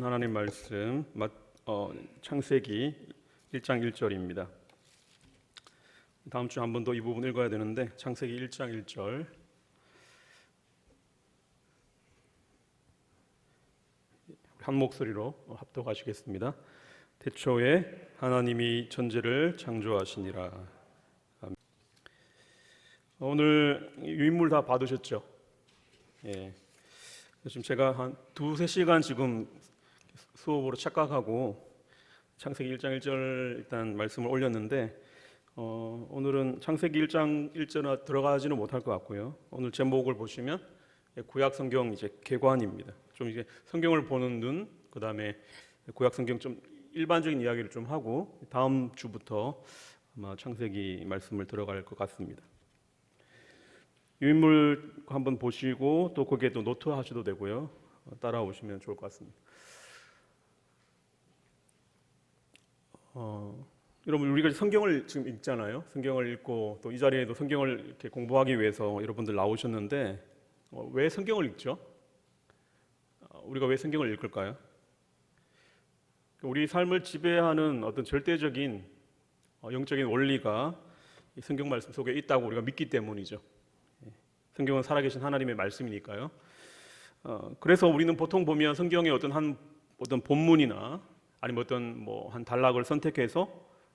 주신 하나님 말씀 창세기 1장 1절입니다. 다음 주 한 번 더 이 부분 읽어야 되는데 창세기 1장 1절 한 목소리로 합독하시겠습니다. 태초에 하나님이 천지를 창조하시니라. 아멘. 오늘 유인물 다 받으셨죠? 예. 지금 제가 한 2-3시간 지금 수업으로 착각하고 창세기 1장 1절 일단 말씀을 올렸는데 오늘은 창세기 1장 1절 들어가지는 못할 것 같고요. 오늘 제목을 보시면 구약 성경 이제 개관입니다. 좀 이제 성경을 보는 눈, 그다음에 구약 성경 좀 일반적인 이야기를 좀 하고 다음 주부터 아마 창세기 말씀을 들어갈 것 같습니다. 유인물 한번 보시고 또 거기에 또 노트 하셔도 되고요. 따라오시면 좋을 것 같습니다. 여러분 우리가 성경을 지금 읽잖아요. 성경을 읽고 또 이 자리에도 성경을 이렇게 공부하기 위해서 여러분들 나오셨는데 왜 성경을 읽죠? 우리가 왜 성경을 읽을까요? 우리 삶을 지배하는 어떤 절대적인 영적인 원리가 이 성경 말씀 속에 있다고 우리가 믿기 때문이죠. 성경은 살아계신 하나님의 말씀이니까요. 그래서 우리는 보통 보면 성경의 어떤 본문이나 아니면 어떤 한 단락을 선택해서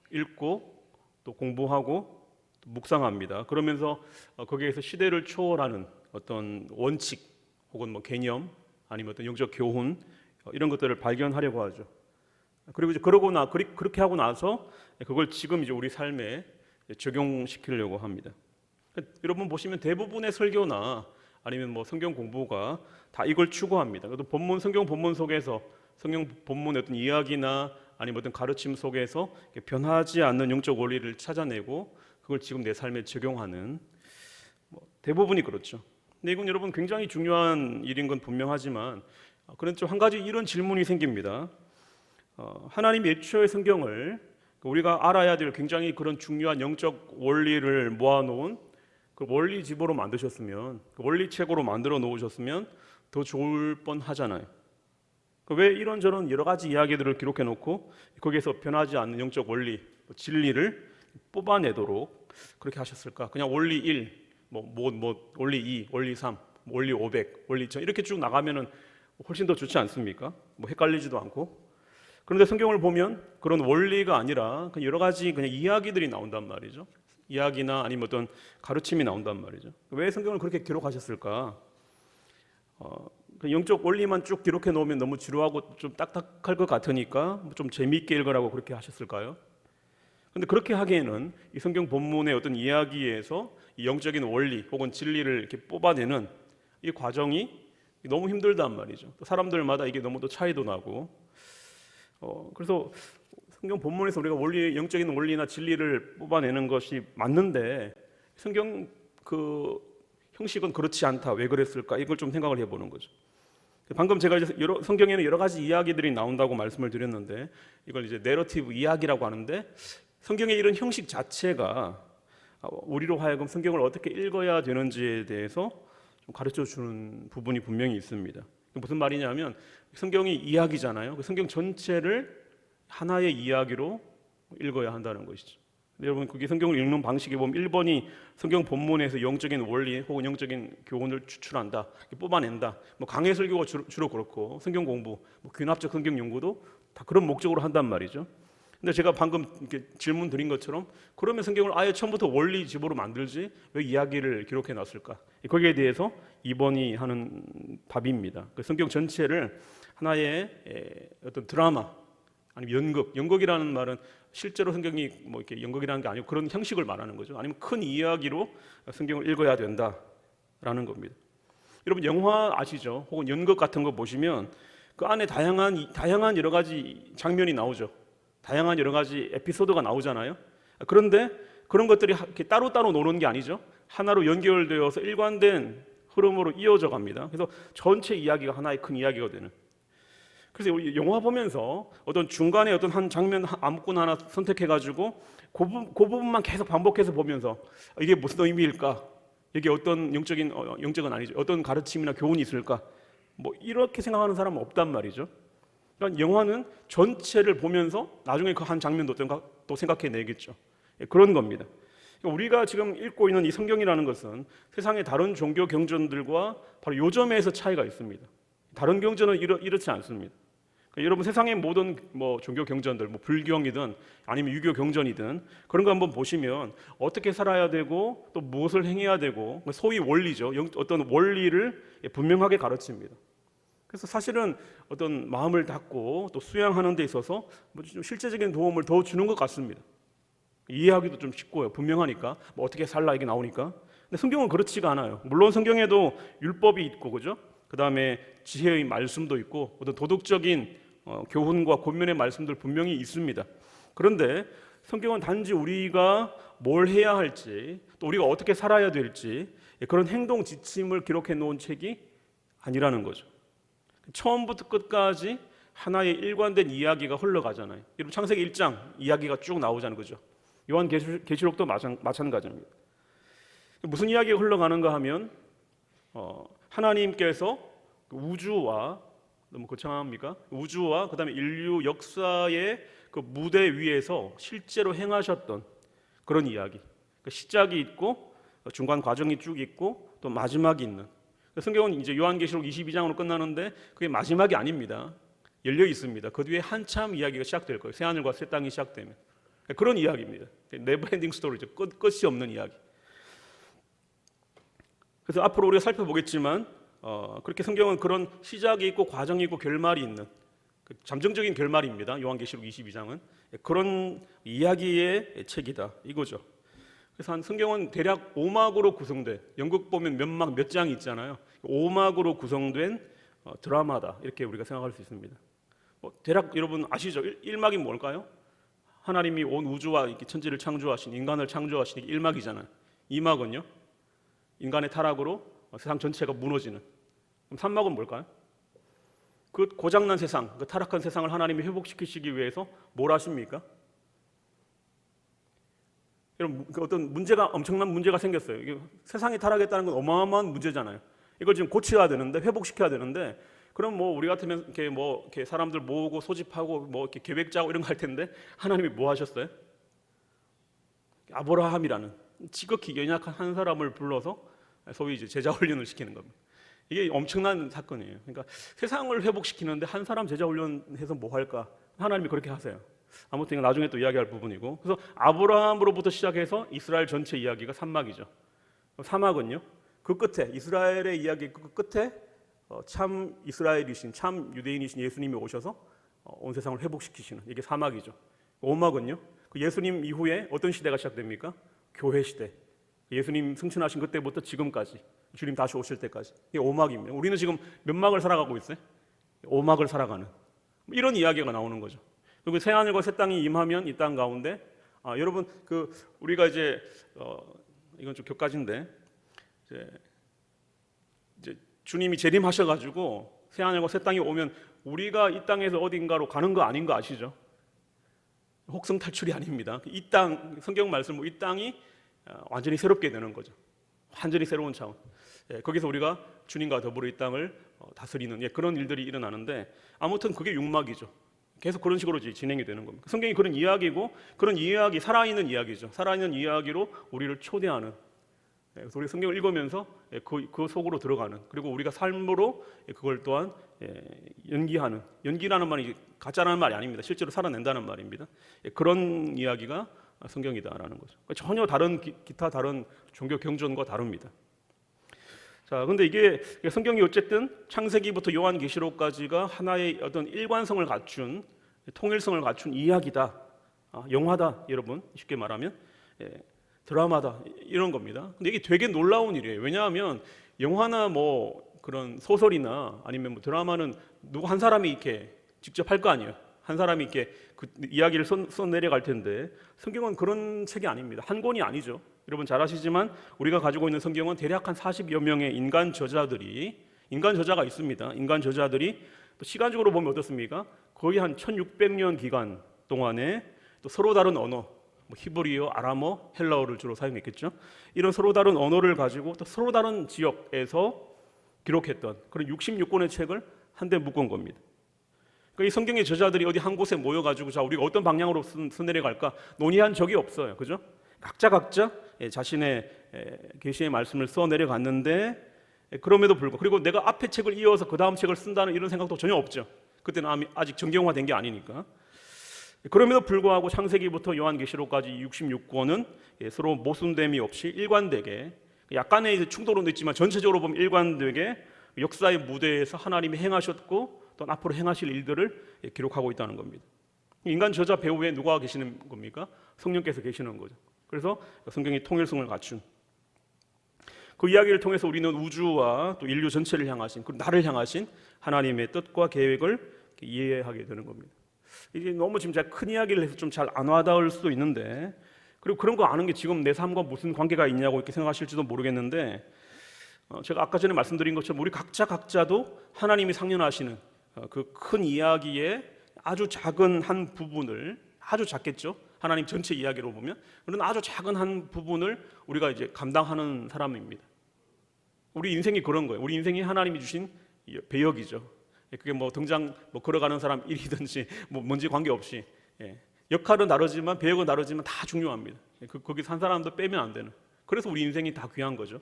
읽고 또 공부하고 또 묵상합니다. 그러면서 거기에서 시대를 초월하는 어떤 원칙 혹은 개념 아니면 어떤 영적 교훈 이런 것들을 발견하려고 하죠. 그리고 이제 그렇게 하고 나서 그걸 지금 이제 우리 삶에 적용시키려고 합니다. 여러분 보시면 대부분의 설교나 아니면 성경 공부가 다 이걸 추구합니다. 또 성경 본문 속에서 성경 본문의 어떤 이야기나 아니면 어떤 가르침 속에서 변하지 않는 영적 원리를 찾아내고 그걸 지금 내 삶에 적용하는 대부분이 그렇죠. 근데 이건 여러분 굉장히 중요한 일인 건 분명하지만 그런 좀 한 가지 이런 질문이 생깁니다. 하나님이 애초에 성경을 우리가 알아야 될 굉장히 그런 중요한 영적 원리를 모아놓은 그 원리집으로 만드셨으면, 그 원리책으로 만들어 놓으셨으면 더 좋을 뻔하잖아요. 왜 이런저런 여러 가지 이야기들을 기록해 놓고 거기에서 변하지 않는 영적 원리, 진리를 뽑아내도록 그렇게 하셨을까? 그냥 원리 1, 원리 2, 원리 3, 원리 500, 원리 1000 이렇게 쭉 나가면은 훨씬 더 좋지 않습니까? 헷갈리지도 않고. 그런데 성경을 보면 그런 원리가 아니라 여러 가지 그냥 이야기들이 나온단 말이죠. 이야기나 아니면 어떤 가르침이 나온단 말이죠. 왜 성경을 그렇게 기록하셨을까? 영적 원리만 쭉 기록해 놓으면 너무 지루하고 좀 딱딱할 것 같으니까 좀 재미있게 읽으라고 그렇게 하셨을까요? 그런데 그렇게 하기에는 이 성경 본문의 어떤 이야기에서 이 영적인 원리 혹은 진리를 이렇게 뽑아내는 이 과정이 너무 힘들단 말이죠. 또 사람들마다 이게 너무 또 차이도 나고 그래서 성경 본문에서 우리가 영적인 원리나 진리를 뽑아내는 것이 맞는데 성경 그 형식은 그렇지 않다. 왜 그랬을까? 이걸 좀 생각을 해보는 거죠. 방금 제가 이제 성경에는 여러 가지 이야기들이 나온다고 말씀을 드렸는데 이걸 이제 내러티브 이야기라고 하는데 성경의 이런 형식 자체가 우리로 하여금 성경을 어떻게 읽어야 되는지에 대해서 좀 가르쳐 주는 부분이 분명히 있습니다. 무슨 말이냐면 성경이 이야기잖아요. 성경 전체를 하나의 이야기로 읽어야 한다는 것이죠. 여러분 그게 성경을 읽는 방식에 보면 1번이 성경 본문에서 영적인 원리 혹은 영적인 교훈을 추출한다, 뽑아낸다. 강해 설교가 주로 그렇고 성경 공부, 귀납적 성경 연구도 다 그런 목적으로 한단 말이죠. 근데 제가 방금 이렇게 질문 드린 것처럼 그러면 성경을 아예 처음부터 원리집으로 만들지 왜 이야기를 기록해 놨을까? 거기에 대해서 2번이 하는 답입니다. 성경 전체를 하나의 어떤 드라마 아니면 연극이라는 말은 실제로 성경이 이렇게 연극이라는 게 아니고 그런 형식을 말하는 거죠. 아니면 큰 이야기로 성경을 읽어야 된다라는 겁니다. 여러분 영화 아시죠? 혹은 연극 같은 거 보시면 그 안에 다양한 여러 가지 장면이 나오죠. 다양한 여러 가지 에피소드가 나오잖아요. 그런데 그런 것들이 이렇게 따로따로 노는 게 아니죠. 하나로 연결되어서 일관된 흐름으로 이어져 갑니다. 그래서 전체 이야기가 하나의 큰 이야기가 되는. 그래서 우리 영화 보면서 어떤 중간에 어떤 한 장면 아무거나 하나 선택해가지고 그 부분만 계속 반복해서 보면서 이게 무슨 의미일까? 이게 어떤 영적은 아니죠. 어떤 가르침이나 교훈이 있을까? 이렇게 생각하는 사람은 없단 말이죠. 그러니까 영화는 전체를 보면서 나중에 그 한 장면도 어떤가 또 생각해내겠죠. 그런 겁니다. 그러니까 우리가 지금 읽고 있는 이 성경이라는 것은 세상의 다른 종교 경전들과 바로 요 점에서 차이가 있습니다. 다른 경전은 이렇지 않습니다. 그러니까 여러분 세상의 모든 종교 경전들, 불경이든 아니면 유교 경전이든 그런 거 한번 보시면 어떻게 살아야 되고 또 무엇을 행해야 되고 소위 원리죠. 어떤 원리를 분명하게 가르칩니다. 그래서 사실은 어떤 마음을 닫고 또 수양하는 데 있어서 좀 실제적인 도움을 더 주는 것 같습니다. 이해하기도 좀 쉽고요. 분명하니까 어떻게 살라 이게 나오니까. 근데 성경은 그렇지가 않아요. 물론 성경에도 율법이 있고 그죠? 그 다음에 지혜의 말씀도 있고 어떤 도덕적인 교훈과 권면의 말씀들 분명히 있습니다. 그런데 성경은 단지 우리가 뭘 해야 할지 또 우리가 어떻게 살아야 될지 그런 행동 지침을 기록해 놓은 책이 아니라는 거죠. 처음부터 끝까지 하나의 일관된 이야기가 흘러가잖아요. 여러분 창세기 1장 이야기가 쭉 나오잖아요. 그죠? 요한 계시록도 마찬가지입니다. 무슨 이야기가 흘러가는가 하면 하나님께서 우주와 너무 거창합니까? 우주와 그다음에 인류 역사의 그 무대 위에서 실제로 행하셨던 그런 이야기. 시작이 있고 중간 과정이 쭉 있고 또 마지막이 있는. 성경은 이제 요한계시록 22장으로 끝나는데 그게 마지막이 아닙니다. 열려 있습니다. 그 뒤에 한참 이야기가 시작될 거예요. 새하늘과 새 땅이 시작되면 그런 이야기입니다. 네버엔딩 스토리죠. 끝이 없는 이야기. 그래서 앞으로 우리가 살펴보겠지만 그렇게 성경은 그런 시작이 있고 과정이 있고 결말이 있는 잠정적인 결말입니다. 요한계시록 22장은 그런 이야기의 책이다 이거죠. 그래서 한 성경은 대략 5막으로 구성된, 연극 보면 몇 막 몇 장이 있잖아요. 5막으로 구성된 드라마다 이렇게 우리가 생각할 수 있습니다. 대략 여러분 아시죠? 1막이 뭘까요? 하나님이 온 우주와 이렇게 천지를 창조하신, 인간을 창조하신 1막이잖아요. 2막은요? 인간의 타락으로 세상 전체가 무너지는. 그럼 3막은 뭘까요? 그 고장난 세상, 그 타락한 세상을 하나님이 회복시키시기 위해서 뭘 하십니까? 여러분 어떤 문제가, 엄청난 문제가 생겼어요. 이게 세상이 타락했다는 건 어마어마한 문제잖아요. 이걸 지금 고쳐야 되는데, 회복시켜야 되는데, 그럼 우리 같으면 이렇게 사람들 모으고 소집하고 이렇게 계획 짜고 이런 거 할 텐데 하나님이 뭐 하셨어요? 아브라함이라는 지극히 연약한 한 사람을 불러서 소위 이제 제자 훈련을 시키는 겁니다. 이게 엄청난 사건이에요. 그러니까 세상을 회복시키는데 한 사람 제자 훈련해서 뭐 할까? 하나님이 그렇게 하세요. 아무튼 나중에 또 이야기할 부분이고, 그래서 아브라함으로부터 시작해서 이스라엘 전체 이야기가 3막이죠. 3막은요, 그 끝에 이스라엘의 이야기 그 끝에 참 이스라엘이신, 참 유대인이신 예수님이 오셔서 온 세상을 회복시키시는, 이게 4막이죠. 5막은요, 그 예수님 이후에 어떤 시대가 시작됩니까? 교회 시대. 예수님 승천하신 그때부터 지금까지, 주님 다시 오실 때까지. 이게 5막입니다. 우리는 지금 몇 막을 살아가고 있어요? 5막을 살아가는 이런 이야기가 나오는 거죠. 그리고 새하늘과 새 땅이 임하면 이 땅 가운데 여러분 우리가 이제 이건 좀 격가진데 이제 주님이 재림하셔가지고 새하늘과 새 땅이 오면 우리가 이 땅에서 어딘가로 가는 거 아닌 거 아시죠? 혹성 탈출이 아닙니다. 이 땅, 성경 말씀으로 이 땅이 완전히 새롭게 되는 거죠. 완전히 새로운 차원. 거기서 우리가 주님과 더불어 이 땅을 다스리는 그런 일들이 일어나는데, 아무튼 그게 6막이죠. 계속 그런 식으로 진행이 되는 겁니다. 성경이 그런 이야기고, 그런 이야기, 살아있는 이야기죠. 살아있는 이야기로 우리를 초대하는, 그래서 우리 성경을 읽으면서 그 속으로 들어가는, 그리고 우리가 삶으로 그걸 또한 연기하는, 연기라는 말이 가짜라는 말이 아닙니다. 실제로 살아낸다는 말입니다. 그런 이야기가 성경이다라는 거죠. 전혀 다른 기타 다른 종교 경전과 다릅니다. 자, 근데 이게 성경이 어쨌든 창세기부터 요한계시록까지가 하나의 어떤 일관성을 갖춘, 통일성을 갖춘 이야기다, 영화다, 여러분 쉽게 말하면 드라마다, 이런 겁니다. 근데 이게 되게 놀라운 일이에요. 왜냐하면 영화나 그런 소설이나 아니면 드라마는 누구 한 사람이 이렇게 직접 할 거 아니에요. 한 사람이 이렇게 그 이야기를 써내려갈 텐데, 성경은 그런 책이 아닙니다. 한 권이 아니죠. 여러분 잘 아시지만 우리가 가지고 있는 성경은 대략 한 40여 명의 인간 저자가 있습니다. 인간 저자들이 또 시간적으로 보면 어떻습니까? 거의 한 1600년 기간 동안에 또 서로 다른 언어, 히브리어, 아람어, 헬라어를 주로 사용했겠죠. 이런 서로 다른 언어를 가지고 또 서로 다른 지역에서 기록했던 그런 66권의 책을 한데 묶은 겁니다. 이 성경의 저자들이 어디 한 곳에 모여가지고 자 우리가 어떤 방향으로 써내려갈까 논의한 적이 없어요. 그죠? 각자 자신의 계시의 말씀을 써내려갔는데 그럼에도 불구하고 그리고 내가 앞에 책을 이어서 그 다음 책을 쓴다는 이런 생각도 전혀 없죠. 그때는 아직 정경화된 게 아니니까. 그럼에도 불구하고 창세기부터 요한계시록까지 66권은 서로 모순됨이 없이 일관되게 약간의 충돌은 있지만 전체적으로 보면 일관되게 역사의 무대에서 하나님이 행하셨고 또 앞으로 행하실 일들을 기록하고 있다는 겁니다. 인간 저자 배후에 누가 계시는 겁니까? 성령께서 계시는 거죠. 그래서 성경이 통일성을 갖춘 그 이야기를 통해서 우리는 우주와 또 인류 전체를 향하신 그리고 나를 향하신 하나님의 뜻과 계획을 이해하게 되는 겁니다. 이게 너무 지금 제가 큰 이야기를 해서 좀 잘 안 와닿을 수도 있는데 그리고 그런 거 아는 게 지금 내 삶과 무슨 관계가 있냐고 이렇게 생각하실지도 모르겠는데 제가 아까 전에 말씀드린 것처럼 우리 각자도 하나님이 상연하시는 그 큰 이야기의 아주 작은 한 부분을 아주 작겠죠. 하나님 전체 이야기로 보면 그런 아주 작은 한 부분을 우리가 이제 감당하는 사람입니다. 우리 인생이 그런 거예요. 우리 인생이 하나님이 주신 배역이죠. 그게 뭐 등장 걸어가는 사람 일이든지 뭔지 관계없이 역할은 다르지만 배역은 다르지만 다 중요합니다. 거기서 한 사람도 빼면 안 되는. 그래서 우리 인생이 다 귀한 거죠.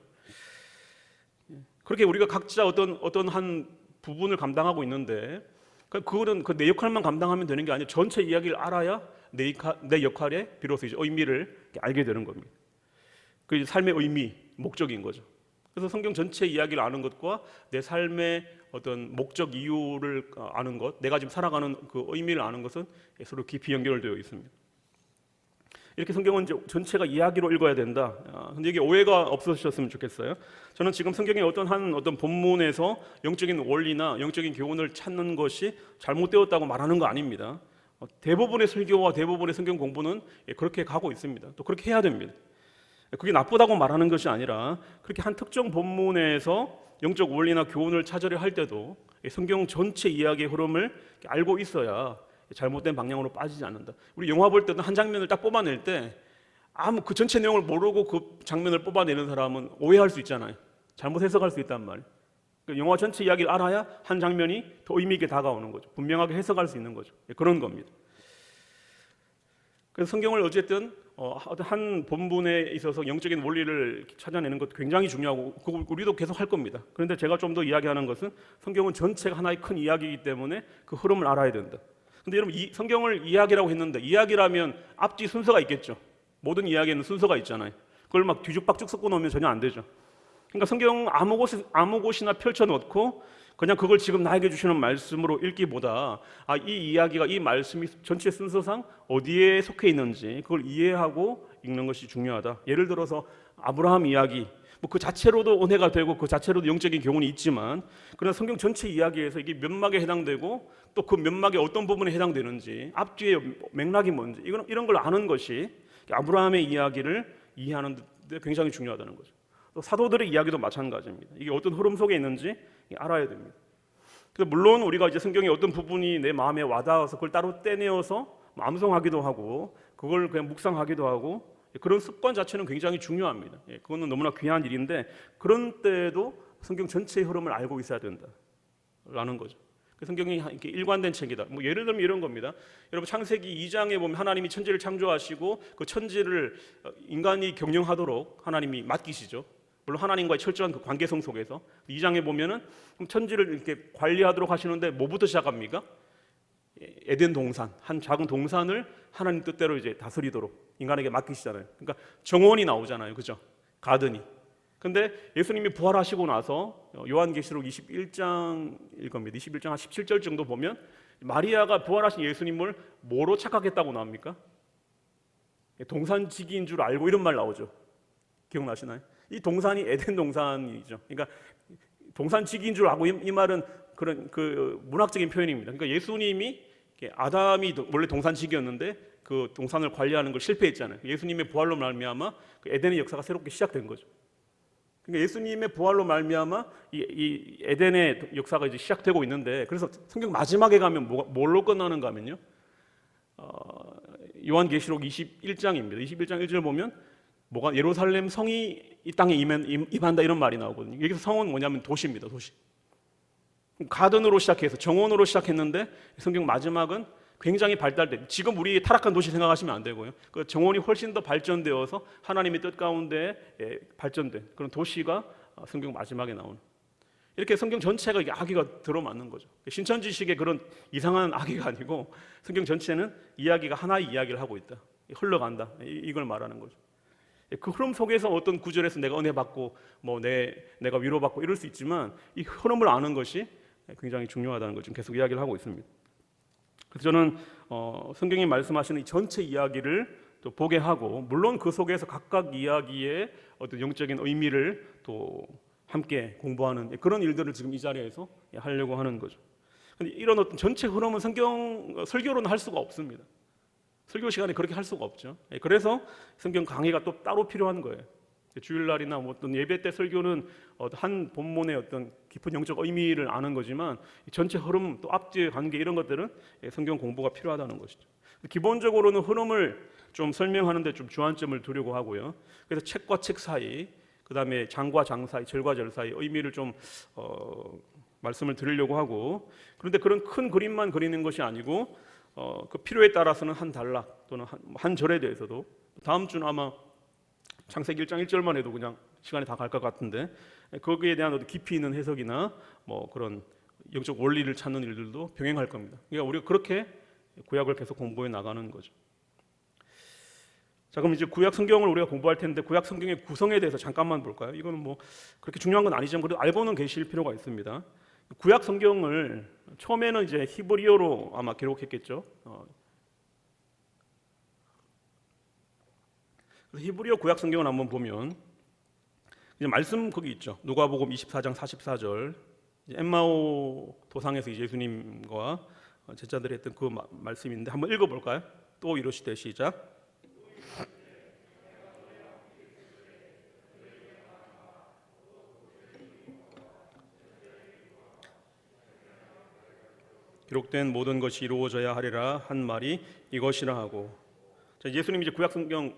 그렇게 우리가 각자 어떤 한 부분을 감당하고 있는데 그거는 내 역할만 감당하면 되는 게 아니라 전체 이야기를 알아야 내 역할의 비로소 이제 의미를 알게 되는 겁니다. 그 삶의 의미, 목적인 거죠. 그래서 성경 전체 이야기를 아는 것과 내 삶의 어떤 목적 이유를 아는 것, 내가 지금 살아가는 그 의미를 아는 것은 서로 깊이 연결되어 있습니다. 이렇게 성경은 이제 전체가 이야기로 읽어야 된다. 근데 이게 오해가 없으셨으면 좋겠어요. 저는 지금 성경의 어떤 본문에서 영적인 원리나 영적인 교훈을 찾는 것이 잘못되었다고 말하는 거 아닙니다. 대부분의 설교와 대부분의 성경 공부는 그렇게 가고 있습니다. 또 그렇게 해야 됩니다. 그게 나쁘다고 말하는 것이 아니라 그렇게 한 특정 본문에서 영적 원리나 교훈을 찾으려 할 때도 성경 전체 이야기의 흐름을 알고 있어야 잘못된 방향으로 빠지지 않는다. 우리 영화 볼 때도 한 장면을 딱 뽑아낼 때 아무 그 전체 내용을 모르고 그 장면을 뽑아내는 사람은 오해할 수 있잖아요. 잘못 해석할 수 있단 말이에요. 그러니까 영화 전체 이야기를 알아야 한 장면이 더 의미 있게 다가오는 거죠. 분명하게 해석할 수 있는 거죠. 그런 겁니다. 그래서 성경을 어쨌든 한 본문에 있어서 영적인 원리를 찾아내는 것 굉장히 중요하고 그거 우리도 계속 할 겁니다. 그런데 제가 좀 더 이야기하는 것은 성경은 전체가 하나의 큰 이야기이기 때문에 그 흐름을 알아야 된다. 근데 여러분 성경을 이야기라고 했는데 이야기라면 앞뒤 순서가 있겠죠. 모든 이야기에는 순서가 있잖아요. 그걸 막 뒤죽박죽 섞어 놓으면 전혀 안 되죠. 그러니까 성경 아무 곳이나 펼쳐놓고 그냥 그걸 지금 나에게 주시는 말씀으로 읽기보다 이 이야기가 이 말씀이 전체 순서상 어디에 속해 있는지 그걸 이해하고 읽는 것이 중요하다. 예를 들어서 아브라함 이야기 그 자체로도 은혜가 되고 그 자체로도 영적인 교훈이 있지만 그러나 성경 전체 이야기에서 이게 몇막에 해당되고 또 그 몇막의 어떤 부분에 해당되는지 앞뒤의 맥락이 뭔지 이런 걸 아는 것이 아브라함의 이야기를 이해하는 데 굉장히 중요하다는 거죠. 또 사도들의 이야기도 마찬가지입니다. 이게 어떤 흐름 속에 있는지 알아야 됩니다. 그래서 물론 우리가 이제 성경의 어떤 부분이 내 마음에 와닿아서 그걸 따로 떼내어서 암송하기도 하고 그걸 그냥 묵상하기도 하고 그런 습관 자체는 굉장히 중요합니다. 그거는 너무나 귀한 일인데 그런 때에도 성경 전체의 흐름을 알고 있어야 된다라는 거죠. 성경이 이렇게 일관된 책이다. 예를 들면 이런 겁니다. 여러분 창세기 2장에 보면 하나님이 천지를 창조하시고 그 천지를 인간이 경영하도록 하나님이 맡기시죠. 물론 하나님과의 철저한 그 관계성 속에서 2장에 보면은 천지를 이렇게 관리하도록 하시는데 뭐부터 시작합니까? 에덴 동산, 한 작은 동산을 하나님 뜻대로 이제 다스리도록 인간에게 맡기시잖아요. 그러니까 정원이 나오잖아요, 그죠? 가든이. 근데 예수님이 부활하시고 나서 요한계시록 21장일 겁니다. 21장 한 17절 정도 보면 마리아가 부활하신 예수님을 뭐로 착각했다고 나옵니까? 동산지기인 줄 알고 이런 말 나오죠. 기억나시나요? 이 동산이 에덴 동산이죠. 그러니까 동산지기인 줄 알고 이 말은 그런 그 문학적인 표현입니다. 그러니까 예수님이 아담이 원래 동산지기였는데 그 동산을 관리하는 걸 실패했잖아요. 예수님의 부활로 말미암아 그 에덴의 역사가 새롭게 시작된 거죠. 그러니까 예수님의 부활로 말미암아 이 에덴의 역사가 이제 시작되고 있는데 그래서 성경 마지막에 가면 뭘로 끝나는가 하면요. 요한계시록 21장입니다. 21장 1절 보면 뭐가 예루살렘 성이 이 땅에 임한다 이런 말이 나오거든요. 여기서 성은 뭐냐면 도시입니다. 도시. 가든으로 시작해서 정원으로 시작했는데 성경 마지막은 굉장히 발달된, 지금 우리 타락한 도시 생각하시면 안 되고요. 그 정원이 훨씬 더 발전되어서 하나님의 뜻 가운데 발전된 그런 도시가 성경 마지막에 나오는, 이렇게 성경 전체가 아기가 들어맞는 거죠. 신천지식의 그런 이상한 아기가 아니고 성경 전체는 이야기가 하나의 이야기를 하고 있다, 흘러간다, 이걸 말하는 거죠. 그 흐름 속에서 어떤 구절에서 내가 은혜 받고 내가 위로받고 이럴 수 있지만 이 흐름을 아는 것이 굉장히 중요하다는 걸 지금 계속 이야기를 하고 있습니다. 그래서 저는 성경이 말씀하시는 이 전체 이야기를 또 보게 하고, 물론 그 속에서 각각 이야기의 어떤 영적인 의미를 또 함께 공부하는 그런 일들을 지금 이 자리에서 하려고 하는 거죠. 근데 이런 어떤 전체 흐름은 성경 설교로는 할 수가 없습니다. 설교 시간에 그렇게 할 수가 없죠. 그래서 성경 강의가 또 따로 필요한 거예요. 주일날이나 어떤 예배 때 설교는 한 본문의 어떤 깊은 영적 의미를 아는 거지만 전체 흐름, 또 앞뒤 관계 이런 것들은 성경 공부가 필요하다는 것이죠. 기본적으로는 흐름을 좀 설명하는데 좀 주안점을 두려고 하고요. 그래서 책과 책 사이, 그 다음에 장과 장 사이, 절과 절 사이 의미를 좀 말씀을 드리려고 하고, 그런데 그런 큰 그림만 그리는 것이 아니고 그 필요에 따라서는 한 단락 또는 한 절에 대해서도, 다음 주는 아마 창세기 1장 1절만 해도 그냥 시간이 다 갈 것 같은데 거기에 대한 어떤 깊이 있는 해석이나 그런 영적 원리를 찾는 일들도 병행할 겁니다. 그러니까 우리가 그렇게 구약을 계속 공부해 나가는 거죠. 자, 그럼 이제 구약 성경을 우리가 공부할 텐데 구약 성경의 구성에 대해서 잠깐만 볼까요? 이거는 그렇게 중요한 건 아니지만 그래도 알고는 계실 필요가 있습니다. 구약 성경을 처음에는 이제 히브리어로 아마 기록했겠죠. 히브리어 구약 성경을 한번 보면 이제 말씀 거기 있죠. 누가복음 24장 44절, 엠마오 도상에서 예수님과 제자들이 했던 그 말씀인데 한번 읽어볼까요? 또 이러시되 시작. 기록된 모든 것이 이루어져야 하리라 한 말이 이것이라 하고. 자, 예수님이 이제 구약 성경,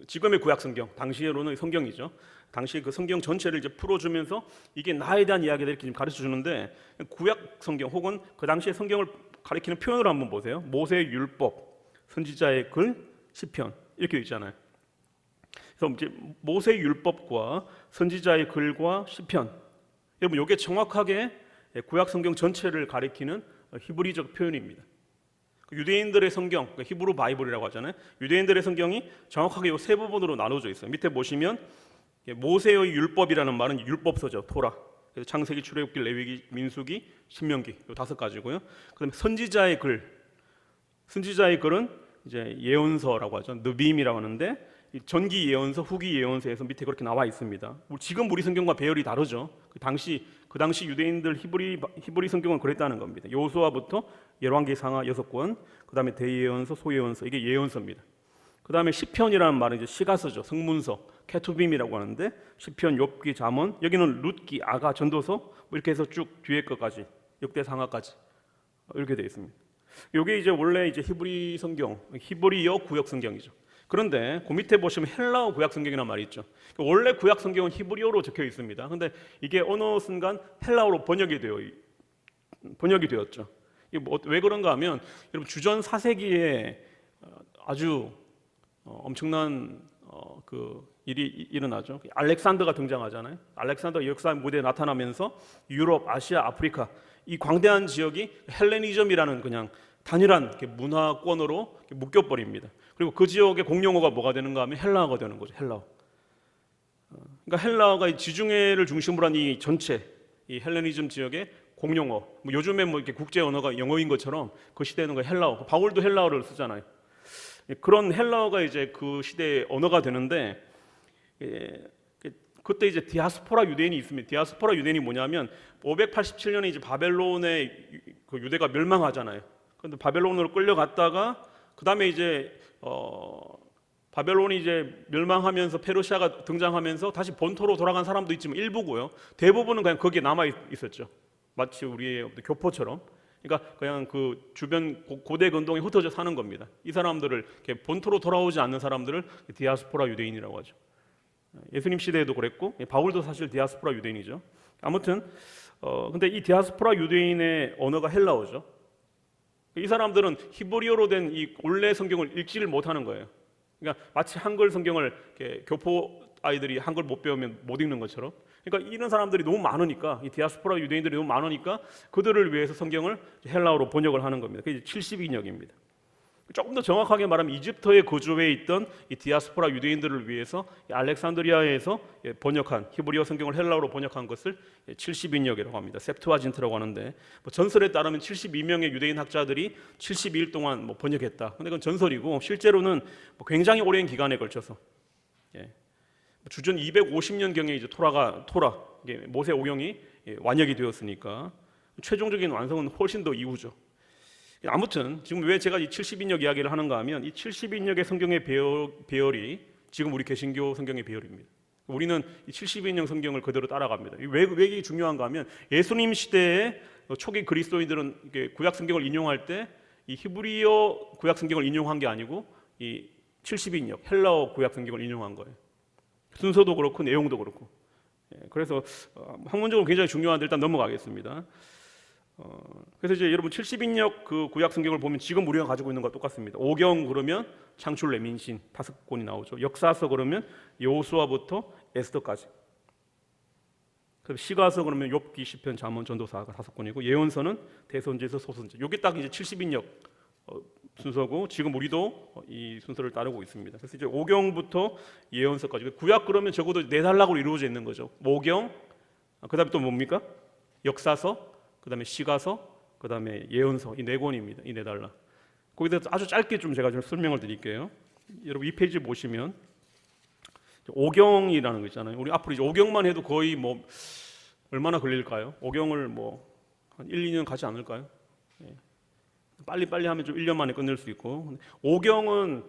지금의 구약 성경, 당시로는 성경이죠. 당시 그 성경 전체를 이제 풀어주면서 이게 나에 대한 이야기를 이렇게 가르쳐 주는데, 구약 성경 혹은 그 당시의 성경을 가리키는 표현을 한번 보세요. 모세의 율법, 선지자의 글, 시편 이렇게 있잖아요. 그래서 이제 모세의 율법과 선지자의 글과 시편, 여러분 이게 정확하게 구약 성경 전체를 가리키는 히브리적 표현입니다. 유대인들의 성경, 히브리 바이블이라고 하잖아요. 유대인들의 성경이 정확하게 이 세 부분으로 나눠져 있어요. 밑에 보시면 모세의 율법이라는 말은 율법서죠, 토라. 그래서 창세기, 출애굽기, 레위기, 민수기, 신명기 이 5가지고요. 그다음에 선지자의 글, 선지자의 글은 이제 예언서라고 하죠. 느빔이라고 하는데 전기 예언서, 후기 예언서에서 밑에 그렇게 나와 있습니다. 지금 우리 성경과 배열이 다르죠. 그 당시 유대인들 히브리 성경은 그랬다는 겁니다. 여호수아부터 열왕기 상하 6권, 그다음에 대예언서, 소예언서, 이게 예언서입니다. 그다음에 시편이라는 말은 이제 시가서죠. 성문서, 케투빔이라고 하는데 시편, 욥기, 잠언, 여기는 룻기, 아가, 전도서 이렇게 해서 쭉 뒤에 것까지 역대 상하까지 이렇게 되어 있습니다. 이게 이제 원래 이제 히브리 성경, 히브리어 구약 성경이죠. 그런데 그 밑에 보시면 헬라어 구약 성경이라는 말이 있죠. 원래 구약 성경은 히브리어로 적혀 있습니다. 그런데 이게 어느 순간 헬라어로 번역이 되었죠. 이게 왜 그런가 하면 여러분 주전 4세기에 아주 엄청난 그 일이 일어나죠. 알렉산더가 등장하잖아요. 알렉산더가 역사 무대에 나타나면서 유럽, 아시아, 아프리카 이 광대한 지역이 헬레니즘이라는 그냥 단일한 문화권으로 묶여버립니다. 그리고 그 지역의 공용어가 뭐가 되는가 하면 헬라어가 되는 거죠. 헬라어. 그러니까 헬라어가 지중해를 중심으로 한 이 전체 이 헬레니즘 지역의 공용어. 요즘에 이렇게 국제 언어가 영어인 것처럼 그 시대에는 그 헬라어. 바울도 헬라어를 쓰잖아요. 그런 헬라어가 이제 그 시대의 언어가 되는데, 그때 이제 디아스포라 유대인이 있습니다. 디아스포라 유대인이 뭐냐면 587년에 이제 바벨론의 그 유대가 멸망하잖아요. 그런데 바벨론으로 끌려갔다가 그 다음에 이제 바벨론이 이제 멸망하면서 페르시아가 등장하면서 다시 본토로 돌아간 사람도 있지만 일부고요. 대부분은 그냥 거기에 남아 있었죠. 마치 우리의 교포처럼. 그러니까 그냥 그 주변 고대 근동에 흩어져 사는 겁니다. 이 사람들을 본토로 돌아오지 않는 사람들을 디아스포라 유대인이라고 하죠. 예수님 시대에도 그랬고 바울도 사실 디아스포라 유대인이죠. 아무튼 근데 이 디아스포라 유대인의 언어가 헬라어죠. 이 사람들은 히브리어로 된 이 원래 성경을 읽지를 못하는 거예요. 그러니까 마치 한글 성경을 이렇게 교포 아이들이 한글 못 배우면 못 읽는 것처럼. 그러니까 이런 사람들이 너무 많으니까, 이 디아스포라 유대인들이 너무 많으니까 그들을 위해서 성경을 헬라어로 번역을 하는 겁니다. 그게 70인역입니다. 조금 더 정확하게 말하면 이집트에 거주해 있던 이 디아스포라 유대인들을 위해서 알렉산드리아에서 번역한 히브리어 성경을 헬라어로 번역한 것을 70인역이라고 합니다. 셉투아진트라고 하는데, 전설에 따르면 72명의 유대인 학자들이 72일 동안 번역했다. 근데 그건 전설이고 실제로는 굉장히 오랜 기간에 걸쳐서 주전 250년 경에 이제 토라 모세 오경이 완역이 되었으니까 최종적인 완성은 훨씬 더 이후죠. 아무튼 지금 왜 제가 이 70인역 이야기를 하는가 하면, 이 70인역의 성경의 배열이 지금 우리 개신교 성경의 배열입니다. 우리는 이 70인역 성경을 그대로 따라갑니다. 왜 이게 중요한가 하면, 예수님 시대에 초기 그리스도인들은 구약 성경을 인용할 때 이 히브리어 구약 성경을 인용한 게 아니고 이 70인역 헬라어 구약 성경을 인용한 거예요. 순서도 그렇고 내용도 그렇고. 그래서 학문적으로 굉장히 중요한데 일단 넘어가겠습니다. 그래서 이제 여러분 70인역 그 구약 성경을 보면 지금 우리가 가지고 있는 것과 똑같습니다. 오경 그러면 창출 레민신 5권이 나오죠. 역사서 그러면 여호수아부터 에스더까지. 그리고 시가서 그러면 욥기, 시편, 잠언, 전도사가 5권이고, 예언서는 대선지서, 소선지. 이게 딱 이제 70인역 순서고, 지금 우리도 이 순서를 따르고 있습니다. 그래서 이제 오경부터 예언서까지. 구약 그러면 적어도 4단락으로 이루어져 있는 거죠. 오경, 그다음에 또 뭡니까? 역사서, 그다음에 시가서, 그다음에 예언서, 이 4권입니다. 이 4단락. 거기에 대해서 아주 짧게 좀 제가 좀 설명을 드릴게요. 여러분 이 페이지 보시면 오경이라는 거 있잖아요. 우리 앞으로 이제 오경만 해도 거의 얼마나 걸릴까요? 오경을 한 1, 2년 가지 않을까요? 빨리 하면 좀 1년 만에 끝낼 수 있고. 오경은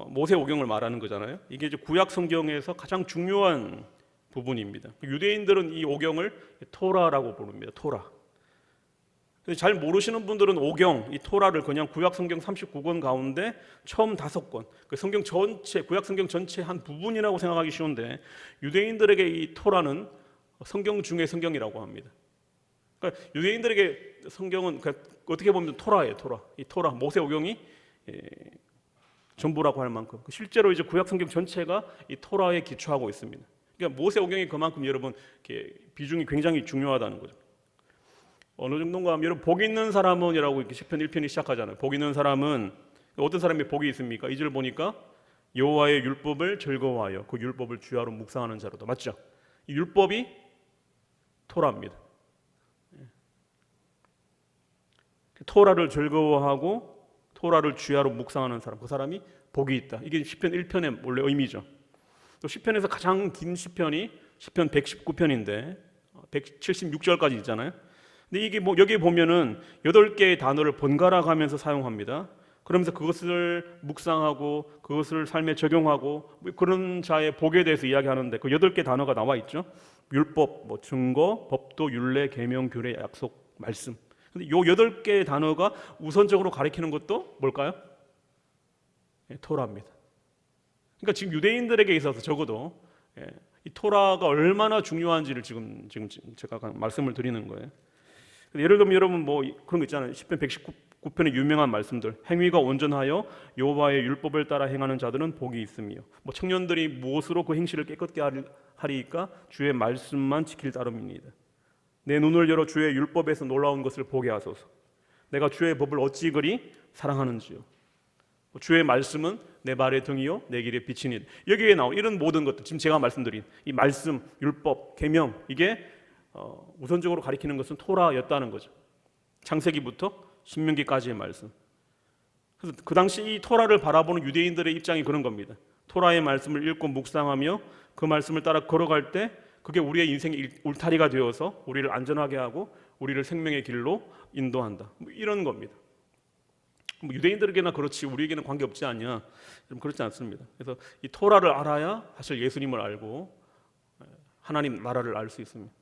모세 오경을 말하는 거잖아요. 이게 이제 구약 성경에서 가장 중요한 부분입니다. 유대인들은 이 오경을 토라라고 부릅니다. 토라. 잘 모르시는 분들은 오경, 이 토라를 그냥 구약 성경 39권 가운데 처음 5권, 그 성경 전체, 구약 성경 전체 한 부분이라고 생각하기 쉬운데, 유대인들에게 이 토라는 성경 중의 성경이라고 합니다. 그러니까 유대인들에게 성경은 어떻게 보면 토라예요, 토라. 이 토라, 모세 오경이 전부라고 할 만큼 실제로 이제 구약 성경 전체가 이 토라에 기초하고 있습니다. 그러니까 모세 오경이 그만큼 여러분 비중이 굉장히 중요하다는 거죠. 어느 정도인가 하면, 여러분 복 있는 사람은이라고 이렇게 시편 1편이 시작하잖아요. 복 있는 사람은 어떤 사람이 복이 있습니까? 2절 보니까 여호와의 율법을 즐거워하여 그 율법을 주야로 묵상하는 자로다. 맞죠? 이 율법이 토라입니다. 토라를 즐거워하고 토라를 주야로 묵상하는 사람, 그 사람이 복이 있다. 이게 시편 1편의 원래 의미죠. 또 시편에서 가장 긴 시편이 시편 119편인데 176절까지 있잖아요. 근데 이게 여기에 보면은 8개의 단어를 번갈아 가면서 사용합니다. 그러면서 그것을 묵상하고 그것을 삶에 적용하고 그런 자의 복에 대해서 이야기하는데, 그 8개 단어가 나와 있죠. 율법, 증거, 법도, 율례, 계명, 규례, 약속, 말씀. 근데 요 8개의 단어가 우선적으로 가리키는 것도 뭘까요? 토라입니다. 그러니까 지금 유대인들에게 있어서 적어도 이 토라가 얼마나 중요한지를 지금 제가 말씀을 드리는 거예요. 예를 들면 여러분 그런 거 있잖아요. 시편 119편의 유명한 말씀들. 행위가 온전하여 여호와의 율법을 따라 행하는 자들은 복이 있으며, 청년들이 무엇으로 그 행실을 깨끗게 하리이까? 주의 말씀만 지킬 따름이니이다. 내 눈을 열어 주의 율법에서 놀라운 것을 보게 하소서. 내가 주의 법을 어찌 그리 사랑하는지요. 주의 말씀은 내 발의 등이요 내 길의 빛이니. 여기에 나온 이런 모든 것들, 지금 제가 말씀드린 이 말씀, 율법, 계명, 이게 우선적으로 가리키는 것은 토라였다는 거죠. 창세기부터 신명기까지의 말씀. 그래서 그 당시 이 토라를 바라보는 유대인들의 입장이 그런 겁니다. 토라의 말씀을 읽고 묵상하며 그 말씀을 따라 걸어갈 때 그게 우리의 인생의 울타리가 되어서 우리를 안전하게 하고 우리를 생명의 길로 인도한다. 이런 겁니다. 유대인들에게나 그렇지 우리에게는 관계없지 않냐? 그렇지 않습니다. 그래서 이 토라를 알아야 사실 예수님을 알고 하나님 나라를 알 수 있습니다.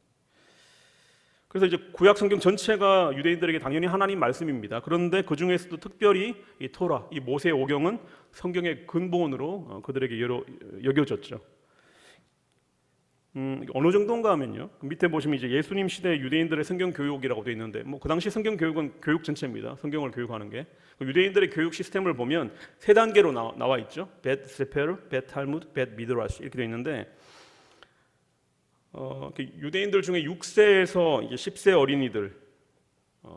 그래서 이제 구약 성경 전체가 유대인들에게 당연히 하나님 말씀입니다. 그런데 그 중에서도 특별히 이 토라, 이 모세 오경은 성경의 근본으로 그들에게 여겨졌죠. 어느 정도인가 하면요. 밑에 보시면 이제 예수님 시대 유대인들의 성경 교육이라고 되어 있는데, 뭐 그 당시 성경 교육은 교육 전체입니다. 성경을 교육하는 게. 유대인들의 교육 시스템을 보면 세 단계로 나와 있죠. 벳 세페르, 벳 탈무드, 벳 미드라시 이렇게 되어 있는데, 유대인들 중에 6세에서 이제 10세 어린이들,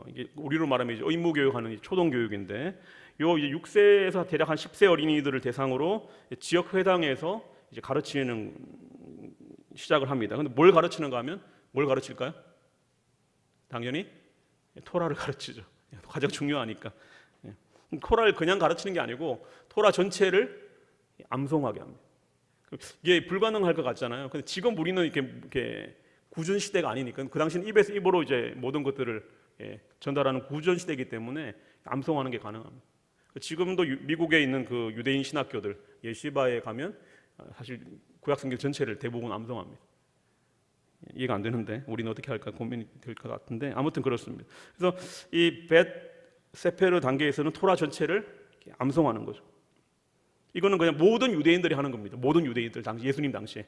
이게 우리로 말하면 이제 의무 교육하는 초등 교육인데, 요 이제 6세에서 대략 한 10세 어린이들을 대상으로 지역 회당에서 이제 가르치는 시작을 합니다. 근데 뭘 가르치는가 하면 뭘 가르칠까요? 당연히 토라를 가르치죠. 가장 중요하니까. 토라를 그냥 가르치는 게 아니고 토라 전체를 암송하게 합니다. 이게 불가능할 것 같잖아요. 근데 지금 우리는 이렇게 구전 시대가 아니니까, 그 당시는 입에서 입으로 이제 모든 것들을 전달하는 구전 시대이기 때문에 암송하는 게 가능합니다. 지금도 미국에 있는 그 유대인 신학교들 예시바에 가면 사실 구약성경 전체를 대부분 암송합니다. 이해가 안 되는데 우리는 어떻게 할까 고민이 될 것 같은데, 아무튼 그렇습니다. 그래서 이 벳 세페르 단계에서는 토라 전체를 암송하는 거죠. 이거는 그냥 모든 유대인들이 하는 겁니다. 모든 유대인들, 당시 예수님 당시에.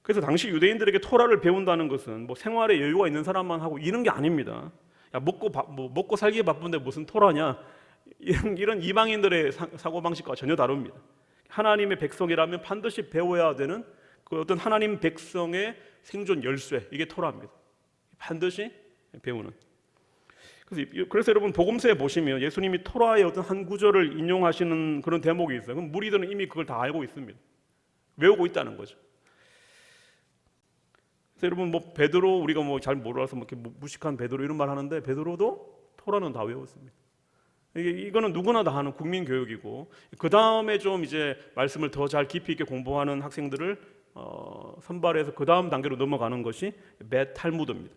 그래서 당시 유대인들에게 토라를 배운다는 것은 뭐 생활에 여유가 있는 사람만 하고 이런 게 아닙니다. 야, 먹고 살기에 바쁜데 무슨 토라냐, 이런 이방인들의 사고방식과 전혀 다릅니다. 하나님의 백성이라면 반드시 배워야 되는 그 어떤 하나님 백성의 생존 열쇠, 이게 토라입니다. 반드시 배우는. 그래서 여러분 복음서에 보시면 예수님이 토라의 어떤 한 구절을 인용하시는 그런 대목이 있어요. 그럼 무리들은 이미 그걸 다 알고 있습니다. 외우고 있다는 거죠. 그래서 여러분 뭐 베드로, 우리가 뭐 잘 몰라서 뭐 이렇게 무식한 베드로 이런 말 하는데, 베드로도 토라는 다 외웠습니다. 이거는 누구나 다 하는 국민 교육이고, 그 다음에 좀 이제 말씀을 더 잘 깊이 있게 공부하는 학생들을 선발해서 그 다음 단계로 넘어가는 것이 벳 탈무드입니다.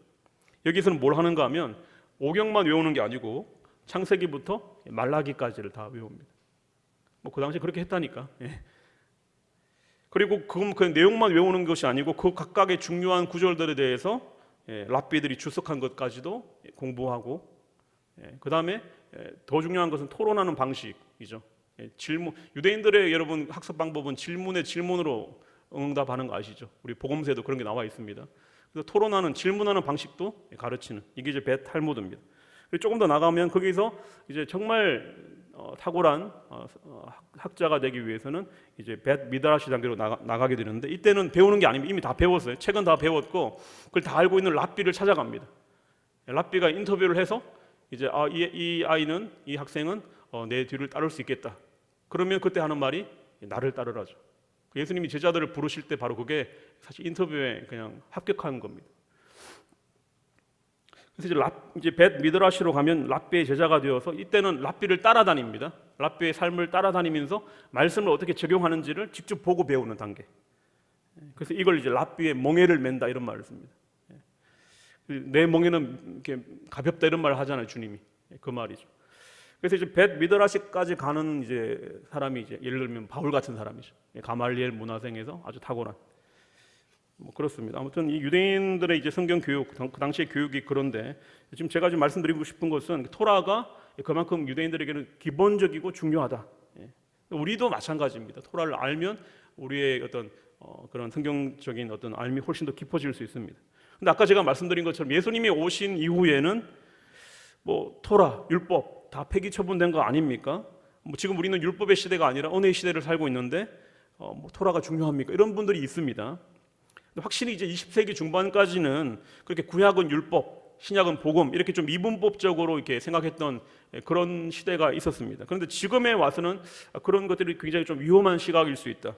여기서는 뭘 하는가 하면 오경만 외우는 게 아니고 창세기부터 말라기까지를 다 외웁니다. 뭐 그 당시에 그렇게 했다니까. 그리고 그 내용만 외우는 것이 아니고 그 각각의 중요한 구절들에 대해서 랍비들이 주석한 것까지도 공부하고, 그 다음에 더 중요한 것은 토론하는 방식이죠. 질문, 유대인들의 여러분 학습 방법은 질문에 질문으로 응답하는 거 아시죠? 우리 복음서에도 그런 게 나와 있습니다. 그래서 토론하는, 질문하는 방식도 가르치는, 이게 이제 벳 탈무드입니다. 조금 더 나가면 거기서 이제 정말 탁월한 학자가 되기 위해서는 이제 벳 미드라시 단계로 나가게 되는데, 이때는 배우는 게 아닙니다. 이미 다 배웠어요. 책은 다 배웠고 그걸 다 알고 있는 랍비를 찾아갑니다. 랍비가 인터뷰를 해서 이제 이 아이는, 이 학생은 내 뒤를 따를 수 있겠다. 그러면 그때 하는 말이 나를 따르라죠. 예수님이 제자들을 부르실 때 바로 그게 사실 인터뷰에 그냥 합격한 겁니다. 그래서 이제 벳 미드라시로 가면 랍비의 제자가 되어서 이때는 랍비를 따라다닙니다. 랍비의 삶을 따라다니면서 말씀을 어떻게 적용하는지를 직접 보고 배우는 단계. 그래서 이걸 이제 랍비의 멍에를 맨다 이런 말을 씁니다. 내 멍에는 이렇게 가볍다 이런 말을 하잖아요, 주님이. 그 말이죠. 그래서 이제 벳 미드라시까지 가는 이제 사람이 이제 예를 들면 바울 같은 사람이죠. 가말리엘 문화생에서 아주 탁월한. 뭐 그렇습니다. 아무튼 이 유대인들의 이제 성경 교육, 그 당시의 교육이 그런데, 지금 제가 좀 말씀드리고 싶은 것은 토라가 그만큼 유대인들에게는 기본적이고 중요하다. 우리도 마찬가지입니다. 토라를 알면 우리의 어떤 그런 성경적인 어떤 알미 훨씬 더 깊어질 수 있습니다. 근데 아까 제가 말씀드린 것처럼 예수님이 오신 이후에는 뭐 토라, 율법 다 폐기 처분된 거 아닙니까? 뭐 지금 우리는 율법의 시대가 아니라 은혜의 시대를 살고 있는데 뭐 토라가 중요합니까? 이런 분들이 있습니다. 확실히 이제 20세기 중반까지는 그렇게 구약은 율법, 신약은 복음 이렇게 좀 이분법적으로 이렇게 생각했던 그런 시대가 있었습니다. 그런데 지금에 와서는 그런 것들이 굉장히 좀 위험한 시각일 수 있다.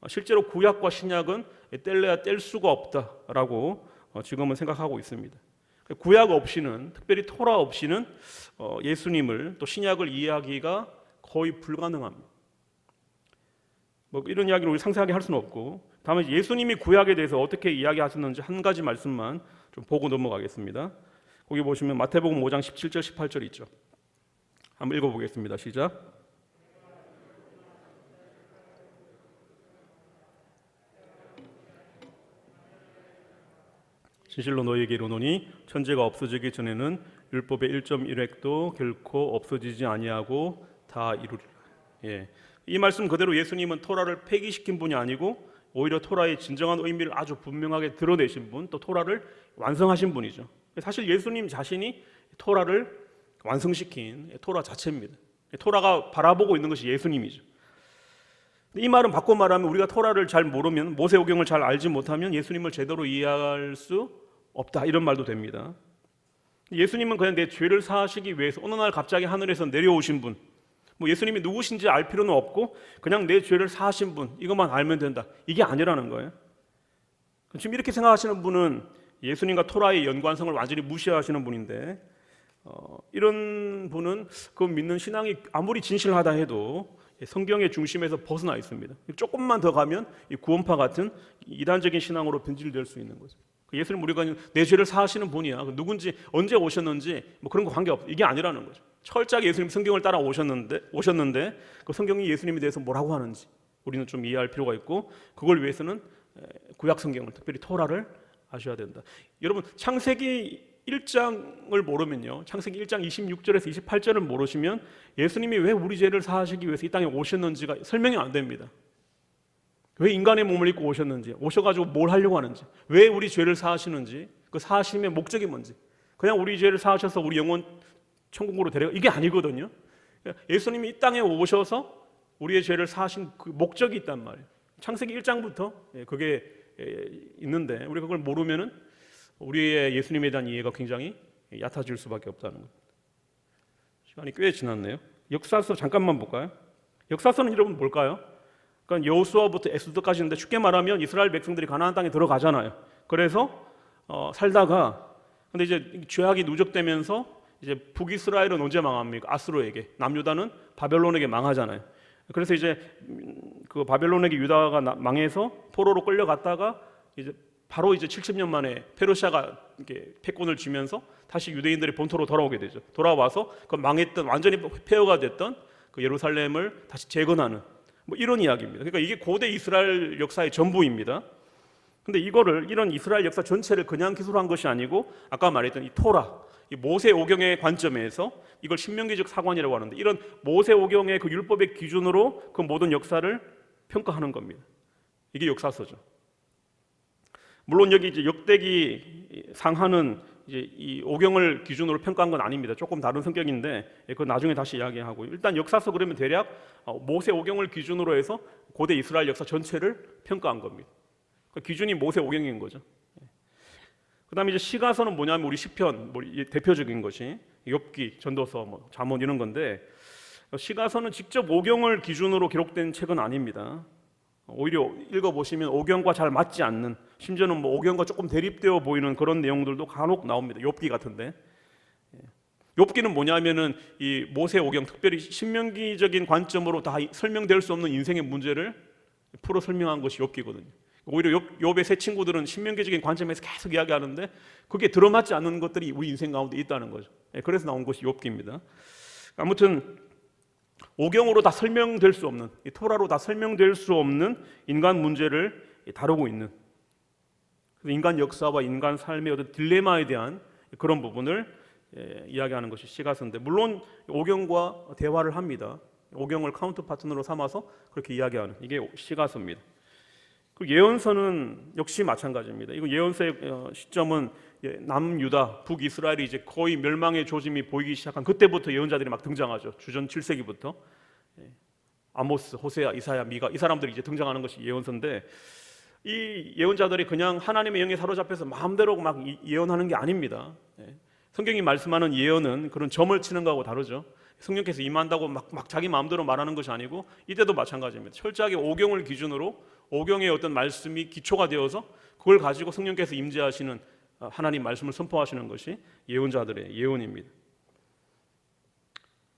실제로 구약과 신약은 뗄래야 뗄 수가 없다라고 지금은 생각하고 있습니다. 구약 없이는, 특별히 토라 없이는 예수님을 또 신약을 이해하기가 거의 불가능합니다. 뭐 이런 이야기를 우리 상세하게 할 수는 없고, 다음에 예수님이 구약에 대해서 어떻게 이야기하셨는지 한 가지 말씀만 좀 보고 넘어가겠습니다. 거기 보시면 마태복음 5장 17절 18절 있죠. 한번 읽어보겠습니다. 시작. 진실로 너희에게 이르노니 천지가 없어지기 전에는 율법의 1.1획도 결코 없어지지 아니하고 다 이루리라. 이 말씀 그대로 예수님은 토라를 폐기시킨 분이 아니고 오히려 토라의 진정한 의미를 아주 분명하게 드러내신 분, 또 토라를 완성하신 분이죠. 사실 예수님 자신이 토라를 완성시킨 토라 자체입니다. 토라가 바라보고 있는 것이 예수님이죠. 이 말은 바꿔 말하면 우리가 토라를 잘 모르면, 모세오경을 잘 알지 못하면 예수님을 제대로 이해할 수 없다, 이런 말도 됩니다. 예수님은 그냥 내 죄를 사하시기 위해서 어느 날 갑자기 하늘에서 내려오신 분, 뭐 예수님이 누구신지 알 필요는 없고 그냥 내 죄를 사하신 분, 이것만 알면 된다, 이게 아니라는 거예요. 지금 이렇게 생각하시는 분은 예수님과 토라의 연관성을 완전히 무시하시는 분인데, 이런 분은 그 믿는 신앙이 아무리 진실하다 해도 성경의 중심에서 벗어나 있습니다. 조금만 더 가면 이 구원파 같은 이단적인 신앙으로 변질될 수 있는 거죠. 예수님, 우리가 내 죄를 사하시는 분이야, 누군지 언제 오셨는지 뭐 그런 거 관계없어, 이게 아니라는 거죠. 철저하게 예수님 성경을 따라 오셨는데 그 성경이 예수님에 대해서 뭐라고 하는지 우리는 좀 이해할 필요가 있고, 그걸 위해서는 구약 성경을, 특별히 토라를 아셔야 된다. 여러분, 창세기 1장을 모르면요, 창세기 1장 26절에서 28절을 모르시면 예수님이 왜 우리 죄를 사하시기 위해서 이 땅에 오셨는지가 설명이 안 됩니다. 왜 인간의 몸을 입고 오셨는지, 오셔가지고 뭘 하려고 하는지, 왜 우리 죄를 사하시는지, 그 사하심의 목적이 뭔지, 그냥 우리 죄를 사하셔서 우리 영혼 천국으로 데려가, 이게 아니거든요. 예수님이 이 땅에 오셔서 우리의 죄를 사하신 그 목적이 있단 말이에요. 창세기 1장부터 그게 있는데 우리가 그걸 모르면은 우리의 예수님에 대한 이해가 굉장히 얕아질 수밖에 없다는 겁니다. 시간이 꽤 지났네요. 역사서 잠깐만 볼까요? 역사서는 여러분 뭘까요? 그러니까 여호수아부터 엑소더까지인데, 쉽게 말하면 이스라엘 백성들이 가나안 땅에 들어가잖아요. 그래서 살다가, 근데 이제 죄악이 누적되면서 이제 북이스라엘은 언제 망합니까? 아수르에게. 남유다는 바벨론에게 망하잖아요. 그래서 이제 그 바벨론에게 유다가 망해서 포로로 끌려갔다가 이제 바로 이제 70년 만에 페르시아가 이렇게 패권을 쥐면서 다시 유대인들의 본토로 돌아오게 되죠. 돌아와서 그 망했던, 완전히 폐허가 됐던 그 예루살렘을 다시 재건하는, 뭐 이런 이야기입니다. 그러니까 이게 고대 이스라엘 역사의 전부입니다. 근데 이런 이스라엘 역사 전체를 그냥 기술한 것이 아니고, 아까 말했던 이 토라, 이 모세오경의 관점에서 이걸 신명기적 사관이라고 하는데, 이런 모세오경의 그 율법의 기준으로 그 모든 역사를 평가하는 겁니다. 이게 역사서죠. 물론 여기 이제 역대기 상하는 이제 이 오경을 기준으로 평가한 건 아닙니다. 조금 다른 성격인데 그건 나중에 다시 이야기하고, 일단 역사서 그러면 대략 모세오경을 기준으로 해서 고대 이스라엘 역사 전체를 평가한 겁니다. 그 기준이 모세오경인 거죠. 그다음에 이제 시가서는 뭐냐면 우리 시편, 뭐 대표적인 것이 욥기, 전도서, 뭐 잠언 이런 건데, 시가서는 직접 오경을 기준으로 기록된 책은 아닙니다. 오히려 읽어보시면 오경과 잘 맞지 않는, 심지어는 뭐 오경과 조금 대립되어 보이는 그런 내용들도 간혹 나옵니다. 욥기 같은데, 욥기는 뭐냐면은 이 모세 오경, 특별히 신명기적인 관점으로 다 설명될 수 없는 인생의 문제를 풀어 설명한 것이 욥기거든요. 오히려 욥의 세 친구들은 신명기적인 관점에서 계속 이야기하는데 그게 들어맞지 않는 것들이 우리 인생 가운데 있다는 거죠. 그래서 나온 것이 욥기입니다. 아무튼 오경으로 다 설명될 수 없는, 토라로 다 설명될 수 없는 인간 문제를 다루고 있는, 인간 역사와 인간 삶의 어떤 딜레마에 대한 그런 부분을 이야기하는 것이 시가서인데, 물론 오경과 대화를 합니다. 오경을 카운터 파트너로 삼아서 그렇게 이야기하는, 이게 시가서입니다. 그 예언서는 역시 마찬가지입니다. 이거 예언서의 시점은 남유다, 북이스라엘이 이제 거의 멸망의 조짐이 보이기 시작한 그때부터 예언자들이 막 등장하죠. 주전 7세기부터 아모스, 호세아, 이사야, 미가, 이 사람들이 이제 등장하는 것이 예언서인데, 이 예언자들이 그냥 하나님의 영에 사로잡혀서 마음대로 막 예언하는 게 아닙니다. 성경이 말씀하는 예언은 그런 점을 치는 거하고 다르죠. 성령께서 임한다고 막 자기 마음대로 말하는 것이 아니고, 이때도 마찬가지입니다. 철저하게 오경을 기준으로 오경의 어떤 말씀이 기초가 되어서 그걸 가지고 성령께서 임재하시는 하나님 말씀을 선포하시는 것이 예언자들의 예언입니다.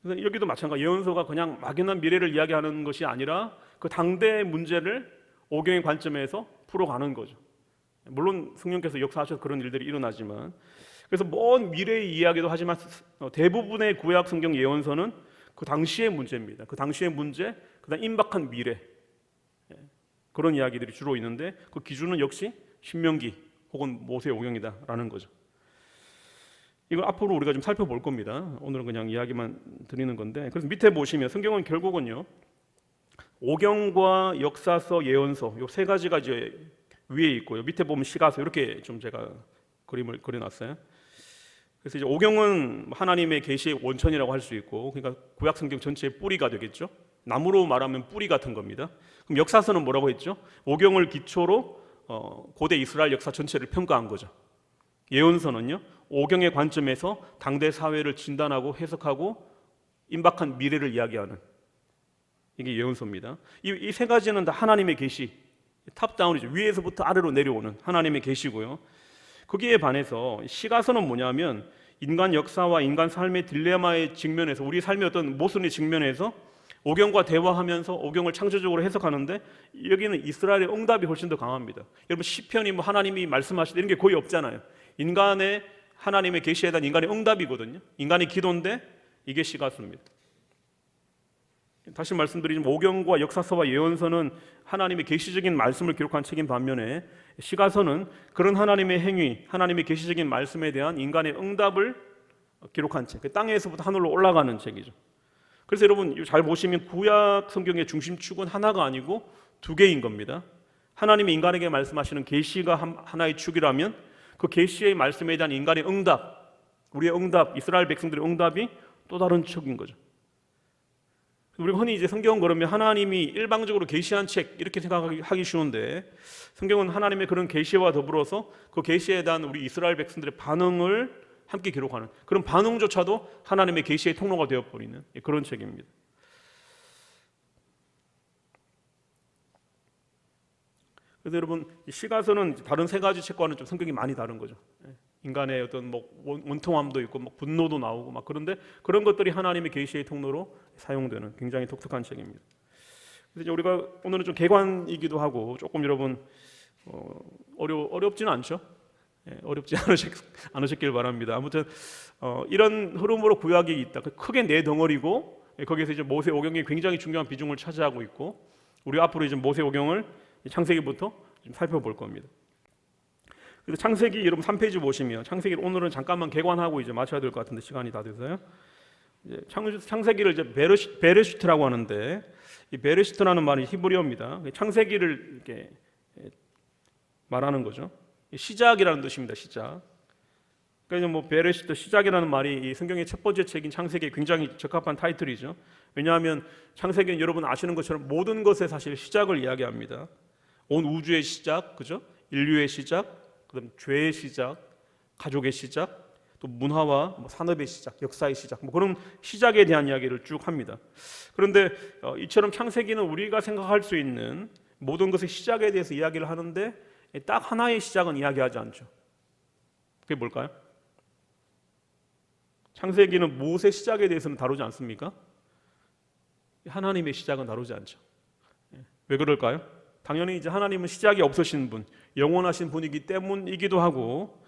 그래서 여기도 마찬가지, 예언서가 그냥 막연한 미래를 이야기하는 것이 아니라 그 당대의 문제를 오경의 관점에서 풀어가는 거죠. 물론 성령께서 역사하셔서 그런 일들이 일어나지만, 그래서 먼 미래의 이야기도 하지만 대부분의 구약 성경 예언서는 그 당시의 문제입니다. 그 당시의 문제, 그다음 임박한 미래, 그런 이야기들이 주로 있는데, 그 기준은 역시 신명기 혹은 모세오경이다라는 거죠. 이걸 앞으로 우리가 좀 살펴볼 겁니다. 오늘은 그냥 이야기만 드리는 건데, 그래서 밑에 보시면 성경은 결국은요, 오경과 역사서, 예언서 요 세 가지가 이제 위에 있고요. 밑에 보면 시가서 이렇게 좀 제가 그림을 그려놨어요. 그래서 이제 오경은 하나님의 계시의 원천이라고 할 수 있고, 그러니까 구약 성경 전체의 뿌리가 되겠죠. 나무로 말하면 뿌리 같은 겁니다. 그럼 역사서는 뭐라고 했죠? 오경을 기초로 고대 이스라엘 역사 전체를 평가한 거죠. 예언서는요, 오경의 관점에서 당대 사회를 진단하고 해석하고 임박한 미래를 이야기하는, 이게 예언서입니다. 이 세 가지는 다 하나님의 계시, 탑다운이죠. 위에서부터 아래로 내려오는 하나님의 계시고요. 거기에 반해서 시가서는 뭐냐면 인간 역사와 인간 삶의 딜레마의 직면에서, 우리 삶의 어떤 모순의 직면에서 오경과 대화하면서 오경을 창조적으로 해석하는데, 여기는 이스라엘의 응답이 훨씬 더 강합니다. 여러분 시편이 뭐 하나님이 말씀하시다 이런 게 거의 없잖아요. 인간의 하나님의 계시에 대한 인간의 응답이거든요. 인간의 기도인데 이게 시가서입니다. 다시 말씀드리지만 오경과 역사서와 예언서는 하나님의 계시적인 말씀을 기록한 책인 반면에 시가서는 그런 하나님의 행위, 하나님의 계시적인 말씀에 대한 인간의 응답을 기록한 책, 땅에서부터 하늘로 올라가는 책이죠. 그래서 여러분 잘 보시면 구약 성경의 중심축은 하나가 아니고 두 개인 겁니다. 하나님이 인간에게 말씀하시는 계시가 하나의 축이라면 그 계시의 말씀에 대한 인간의 응답, 우리의 응답, 이스라엘 백성들의 응답이 또 다른 축인 거죠. 우리가 흔히 이제 성경 그러면 하나님이 일방적으로 계시한 책 이렇게 생각하기 쉬운데, 성경은 하나님의 그런 계시와 더불어서 그 계시에 대한 우리 이스라엘 백성들의 반응을 함께 기록하는, 그런 반응조차도 하나님의 계시의 통로가 되어버리는 그런 책입니다. 그래서 여러분 시가서는 다른 세 가지 책과는 좀 성격이 많이 다른 거죠. 인간의 어떤 뭐 원통함도 있고 뭐 분노도 나오고 막, 그런데 그런 것들이 하나님의 계시의 통로로 사용되는 굉장히 독특한 책입니다. 그래서 이제 우리가 오늘은 좀 개관이기도 하고 조금 여러분 어렵지는 않죠. 어렵지 않으셨길 바랍니다. 아무튼 이런 흐름으로 구약이 있다. 크게 네 덩어리고 거기에서 이제 모세 오경이 굉장히 중요한 비중을 차지하고 있고, 우리 앞으로 이제 모세 오경을 창세기부터 좀 살펴볼 겁니다. 그래서 창세기 여러분 3페이지 보시면, 창세기를 오늘은 잠깐만 개관하고 이제 마쳐야 될 것 같은데 시간이 다 돼서요. 이제 창세기를 이제 베레시트라고 하는데, 이 베레시트라는 말이 히브리어입니다. 창세기를 이렇게 말하는 거죠. 시작이라는 뜻입니다. 시작. 그러니까 뭐 베레시트, 시작이라는 말이 이 성경의 첫 번째 책인 창세기에 굉장히 적합한 타이틀이죠. 왜냐하면 창세기는 여러분 아시는 것처럼 모든 것의 사실 시작을 이야기합니다. 온 우주의 시작, 그죠? 인류의 시작, 그다음 죄의 시작, 가족의 시작, 또 문화와 뭐 산업의 시작, 역사의 시작, 뭐 그런 시작에 대한 이야기를 쭉 합니다. 그런데 이처럼 창세기는 우리가 생각할 수 있는 모든 것의 시작에 대해서 이야기를 하는데 딱 하나의 시작은 이야기하지 않죠. 그게 뭘까요? 창세기는 무엇의 시작에 대해서는 다루지 않습니까? 하나님의 시작은 다루지 않죠. 왜 그럴까요? 당연히 이제 하나님은 시작이 없으신 분, 영원하신 분이기 때문이기도 하고,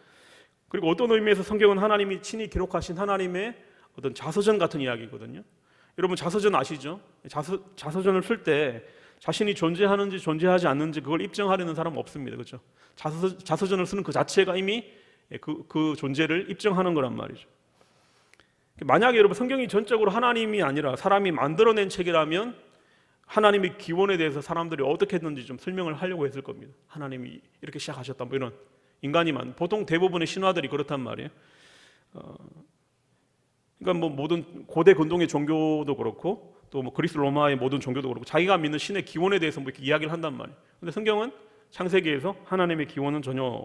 그리고 어떤 의미에서 성경은 하나님이 친히 기록하신 하나님의 어떤 자서전 같은 이야기거든요. 여러분 자서전 아시죠? 자서전을 쓸 때 자신이 존재하는지 존재하지 않는지 그걸 입증하려는 사람은 없습니다. 그렇죠? 자서전을 쓰는 그 자체가 이미 그 존재를 입증하는 거란 말이죠. 만약에 여러분 성경이 전적으로 하나님이 아니라 사람이 만들어낸 책이라면 하나님의 기원에 대해서 사람들이 어떻게 했는지 좀 설명을 하려고 했을 겁니다. 하나님이 이렇게 시작하셨다 뭐 이런, 인간이만, 보통 대부분의 신화들이 그렇단 말이에요. 그러니까 뭐 모든 고대 근동의 종교도 그렇고 또 뭐 그리스 로마의 모든 종교도 그렇고 자기가 믿는 신의 기원에 대해서 뭐 이렇게 이야기를 한단 말이에요. 근데 성경은 창세기에서 하나님의 기원은 전혀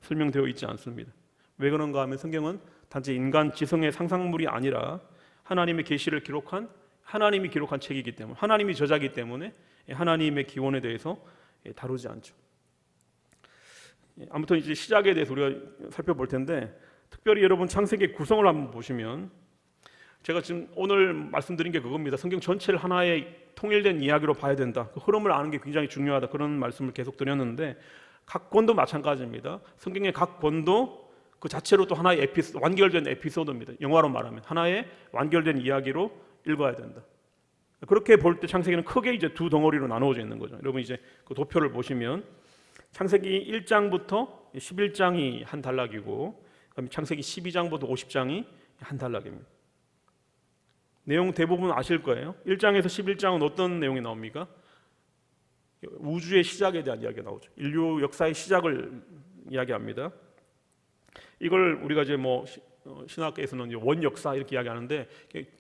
설명되어 있지 않습니다. 왜 그런가 하면 성경은 단지 인간 지성의 상상물이 아니라 하나님의 계시를 기록한, 하나님이 기록한 책이기 때문에, 하나님이 저자이기 때문에 하나님의 기원에 대해서 다루지 않죠. 아무튼 이제 시작에 대해서 우리가 살펴볼 텐데, 특별히 여러분 창세기의 구성을 한번 보시면, 제가 지금 오늘 말씀드린 게 그겁니다. 성경 전체를 하나의 통일된 이야기로 봐야 된다. 그 흐름을 아는 게 굉장히 중요하다. 그런 말씀을 계속 드렸는데, 각 권도 마찬가지입니다. 성경의 각 권도 그 자체로 또 하나의 완결된 에피소드입니다. 영화로 말하면 하나의 완결된 이야기로 읽어야 된다. 그렇게 볼 때 창세기는 크게 이제 두 덩어리로 나누어져 있는 거죠. 여러분 이제 그 도표를 보시면 창세기 1장부터 11장이 한 단락이고, 그다음에 창세기 12장부터 50장이 한 단락입니다. 내용 대부분 아실 거예요. 1장에서 11장은 어떤 내용이 나옵니까? 우주의 시작에 대한 이야기가 나오죠. 인류 역사의 시작을 이야기합니다. 이걸 우리가 이제 뭐 신학에서는 원역사 이렇게 이야기하는데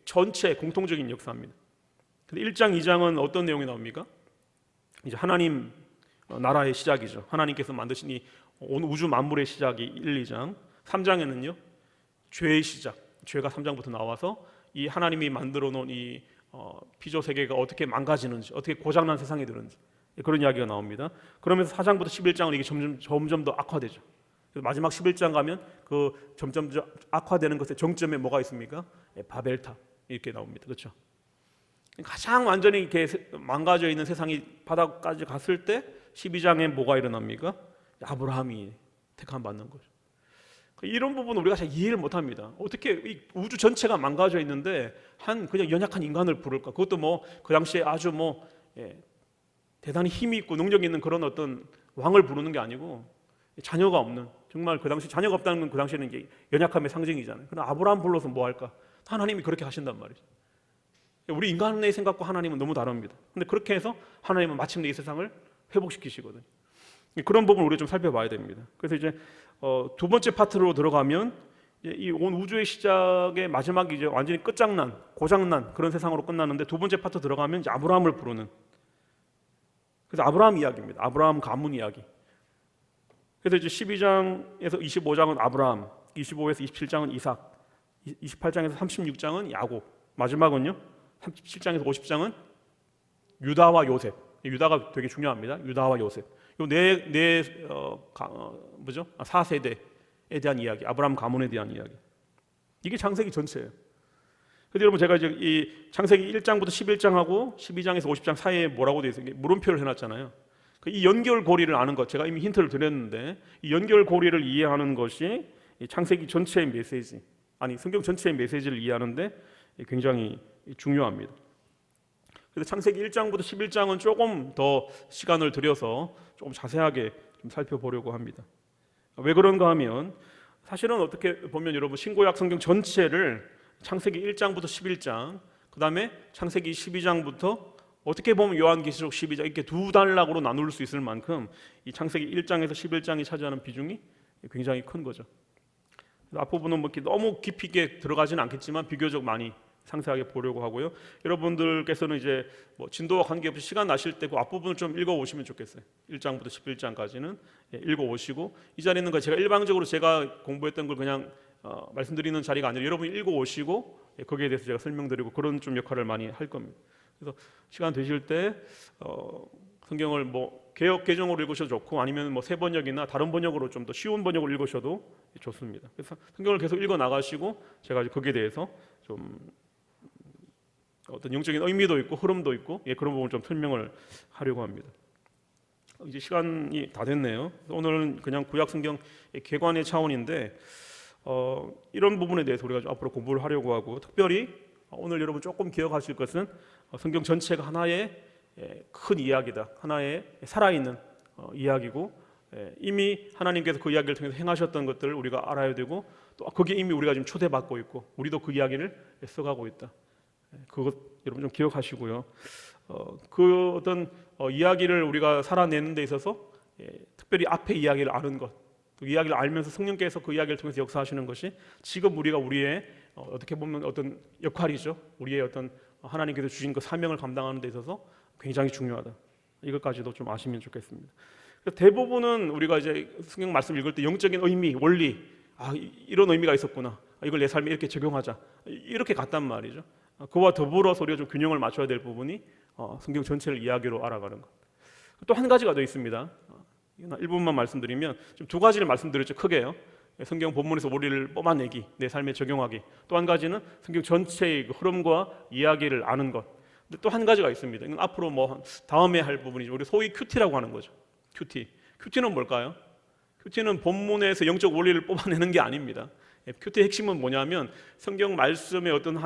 전체 공통적인 역사입니다. 근데 1장, 2장은 어떤 내용이 나옵니까? 이제 하나님 나라의 시작이죠. 하나님께서 만드신 이 온 우주 만물의 시작이 1, 2장. 3장에는요 죄의 시작, 죄가 3장부터 나와서 이 하나님이 만들어 놓은 이 피조 세계가 어떻게 망가지는지, 어떻게 고장난 세상이 되는지 그런 이야기가 나옵니다. 그러면서 4장부터 11장은 이게 점점 더 악화되죠. 그래서 마지막 11장 가면 그 점점 악화되는 것의 정점에 뭐가 있습니까? 바벨탑 이렇게 나옵니다. 그렇죠? 가장 완전히 이렇게 망가져 있는 세상이 바닥까지 갔을 때 12장에 뭐가 일어납니까? 아브라함이 택함 받는 거죠. 이런 부분은 우리가 잘 이해를 못합니다. 어떻게 이 우주 전체가 망가져 있는데 한 그냥 연약한 인간을 부를까? 그것도 뭐 그 당시에 아주 뭐 대단히 힘이 있고 능력이 있는 그런 어떤 왕을 부르는 게 아니고 자녀가 없는, 정말 그 당시 자녀가 없다는 건 그 당시에는 이게 연약함의 상징이잖아요. 그럼 아브라함 불러서 뭐 할까? 하나님이 그렇게 하신단 말이죠. 우리 인간의 생각과 하나님은 너무 다릅니다. 근데 그렇게 해서 하나님은 마침내 이 세상을 회복시키시거든요. 그런 부분을 우리가 좀 살펴봐야 됩니다. 그래서 이제 두 번째 파트로 들어가면 이 온 우주의 시작의 마지막이 이제 완전히 끝장난, 고장난 그런 세상으로 끝나는데, 두 번째 파트 들어가면 이제 아브라함을 부르는, 그래서 아브라함 이야기입니다. 아브라함 가문 이야기. 그래서 이제 12장에서 25장은 아브라함, 25에서 27장은 이삭, 28장에서 36장은 야곱, 마지막은요 37장에서 50장은 유다와 요셉. 유다가 되게 중요합니다. 유다와 요셉. 요 뭐죠? 4세대에 대한 이야기, 아브라함 가문에 대한 이야기. 이게 창세기 전체예요. 그래서 여러분 제가 이제 이 창세기 1장부터 11장하고 12장에서 50장 사이에 뭐라고 되어 있어요? 물음표를 해놨잖아요. 이 연결고리를 아는 것, 제가 이미 힌트를 드렸는데 이 연결고리를 이해하는 것이 이 창세기 전체의 메시지, 아니 성경 전체의 메시지를 이해하는데 굉장히 중요합니다. 그래서 창세기 1장부터 11장은 조금 더 시간을 들여서 조금 자세하게 좀 살펴보려고 합니다. 왜 그런가 하면 사실은 어떻게 보면 여러분 신구약 성경 전체를 창세기 1장부터 11장, 그 다음에 창세기 12장부터 어떻게 보면 요한계시록 12장 이렇게 두 단락으로 나눌 수 있을 만큼 이 창세기 1장에서 11장이 차지하는 비중이 굉장히 큰 거죠. 앞부분은 뭐 이렇게 너무 깊이 있게 들어가지는 않겠지만 비교적 많이 상세하게 보려고 하고요. 여러분들께서는 이제 뭐 진도와 관계없이 시간 나실 때 그 앞부분을 좀 읽어오시면 좋겠어요. 1장부터 11장까지는 읽어오시고, 이 자리에 있는 거 제가 일방적으로 제가 공부했던 걸 그냥 말씀드리는 자리가 아니라 여러분이 읽어오시고 거기에 대해서 제가 설명드리고 그런 좀 역할을 많이 할 겁니다. 그래서 시간 되실 때 성경을 뭐 개역 개정으로 읽으셔도 좋고 아니면 뭐 새 번역이나 다른 번역으로 좀 더 쉬운 번역으로 읽으셔도 좋습니다. 그래서 성경을 계속 읽어 나가시고 제가 거기에 대해서 좀 어떤 영적인 의미도 있고 흐름도 있고 그런 부분을 좀 설명을 하려고 합니다. 이제 시간이 다 됐네요. 오늘은 그냥 구약 성경 개관의 차원인데 이런 부분에 대해서 우리가 좀 앞으로 공부를 하려고 하고, 특별히 오늘 여러분 조금 기억하실 것은 성경 전체가 하나의 큰 이야기다. 하나의 살아있는 이야기고 이미 하나님께서 그 이야기를 통해서 행하셨던 것들을 우리가 알아야 되고, 또 거기에 이미 우리가 지금 초대받고 있고 우리도 그 이야기를 써가고 있다. 그것 여러분 좀 기억하시고요. 그 어떤 이야기를 우리가 살아내는 데 있어서 특별히 앞에 이야기를 아는 것, 그 이야기를 알면서 성령께서 그 이야기를 통해서 역사하시는 것이 지금 우리가 우리의 어떻게 보면 어떤 역할이죠. 우리의 어떤 하나님께서 주신 그 사명을 감당하는 데 있어서 굉장히 중요하다. 이것까지도 좀 아시면 좋겠습니다. 대부분은 우리가 이제 성경 말씀 읽을 때 영적인 의미, 원리, 이런 의미가 있었구나, 이걸 내 삶에 이렇게 적용하자, 이렇게 갔단 말이죠. 그와 더불어서 우리가 좀 균형을 맞춰야 될 부분이 성경 전체를 이야기로 알아가는 것. 또 한 가지가 더 있습니다. 일부분만 말씀드리면 지금 두 가지를 말씀드렸죠. 크게요. 성경 본문에서 원리를 뽑아내기, 내 삶에 적용하기. 또 한 가지는 성경 전체의 흐름과 이야기를 아는 것. 근데 또 한 가지가 있습니다. 이건 앞으로 뭐 다음에 할 부분이죠. 우리 소위 큐티라고 하는 거죠. 큐티는 뭘까요? 큐티는 본문에서 영적 원리를 뽑아내는 게 아닙니다. 큐티의 핵심은 뭐냐면 성경 말씀의 어떤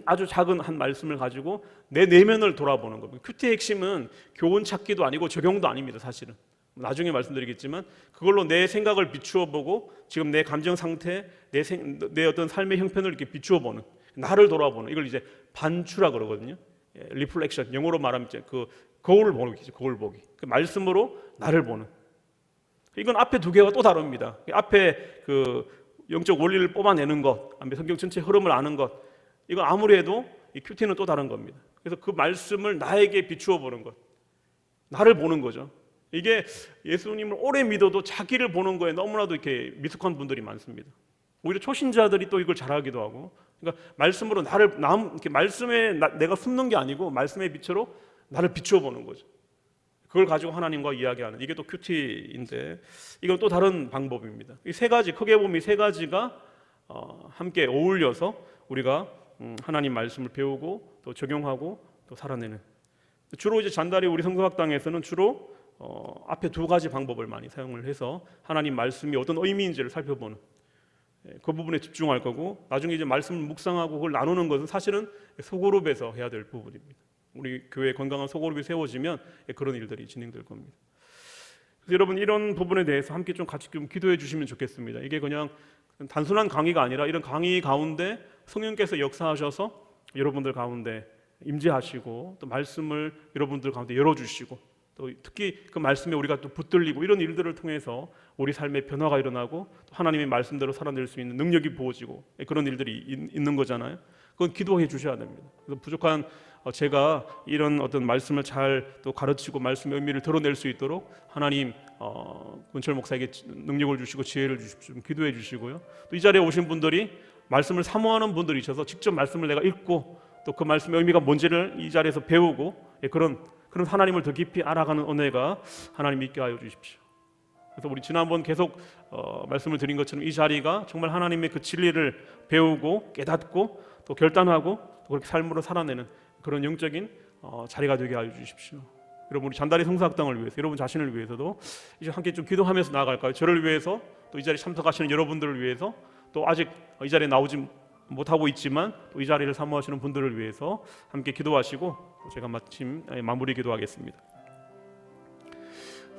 아주 작은 한 말씀을 가지고 내 내면을 돌아보는 겁니다. 큐티의 핵심은 교훈 찾기도 아니고 적용도 아닙니다. 사실은 나중에 말씀드리겠지만 그걸로 내 생각을 비추어 보고 지금 내 감정 상태, 내 어떤 삶의 형편을 이렇게 비추어 보는, 나를 돌아보는, 이걸 이제 반추라 그러거든요. 리플렉션, 영어로 말하면 이제 그 거울 보기죠. 거울 보기. 그 말씀으로 나를 보는. 이건 앞에 두 개가 또 다릅니다. 앞에 그 영적 원리를 뽑아내는 것, 성경 전체 흐름을 아는 것, 이건 아무리 해도 이 큐티는 또 다른 겁니다. 그래서 그 말씀을 나에게 비추어 보는 것, 나를 보는 거죠. 이게 예수님을 오래 믿어도 자기를 보는 거에 너무나도 이렇게 미숙한 분들이 많습니다. 오히려 초신자들이 또 이걸 잘하기도 하고, 그러니까 말씀으로 이렇게 말씀에 내가 숨는 게 아니고 말씀의 빛으로 나를 비추어 보는 거죠. 그걸 가지고 하나님과 이야기하는, 이게 또 큐티인데, 이건 또 다른 방법입니다. 이 세 가지, 크게 보면 이 세 가지가 함께 어울려서 우리가 하나님 말씀을 배우고 또 적용하고 또 살아내는, 주로 이제 잔다리 우리 성서학당에서는 주로 앞에 두 가지 방법을 많이 사용을 해서 하나님 말씀이 어떤 의미인지를 살펴보는 그 부분에 집중할 거고, 나중에 이제 말씀을 묵상하고 그걸 나누는 것은 사실은 소그룹에서 해야 될 부분입니다. 우리 교회 건강한 소그룹이 세워지면 그런 일들이 진행될 겁니다. 그래서 여러분, 이런 부분에 대해서 함께 좀 같이 좀 기도해 주시면 좋겠습니다. 이게 그냥 단순한 강의가 아니라 이런 강의 가운데 성령께서 역사하셔서 여러분들 가운데 임재하시고 또 말씀을 여러분들 가운데 열어주시고, 또 특히 그 말씀에 우리가 또 붙들리고, 이런 일들을 통해서 우리 삶의 변화가 일어나고 또 하나님의 말씀대로 살아낼 수 있는 능력이 부어지고, 그런 일들이 있는 거잖아요. 그건 기도해 주셔야 됩니다. 그래서 부족한 제가 이런 어떤 말씀을 잘 또 가르치고 말씀의 의미를 드러낼 수 있도록 하나님 권철 목사에게 능력을 주시고 지혜를 주십시오. 좀 기도해 주시고요. 또 이 자리에 오신 분들이 말씀을 사모하는 분들이 있어서 직접 말씀을 내가 읽고 또 그 말씀의 의미가 뭔지를 이 자리에서 배우고, 그런 하나님을 더 깊이 알아가는 은혜가 하나님 있게 하여 주십시오. 그래서 우리 지난번 계속 말씀을 드린 것처럼 이 자리가 정말 하나님의 그 진리를 배우고 깨닫고 또 결단하고 또 그렇게 삶으로 살아내는 그런 영적인 자리가 되게 하여 주십시오. 여러분, 우리 잔다리 성사학당을 위해서, 여러분 자신을 위해서도 이제 함께 좀 기도하면서 나아갈까요? 저를 위해서, 또 이 자리에 참석하시는 여러분들을 위해서, 또 아직 이 자리에 나오지 못하고 있지만 또 이 자리를 사모하시는 분들을 위해서 함께 기도하시고, 또 제가 마침 마무리 기도하겠습니다.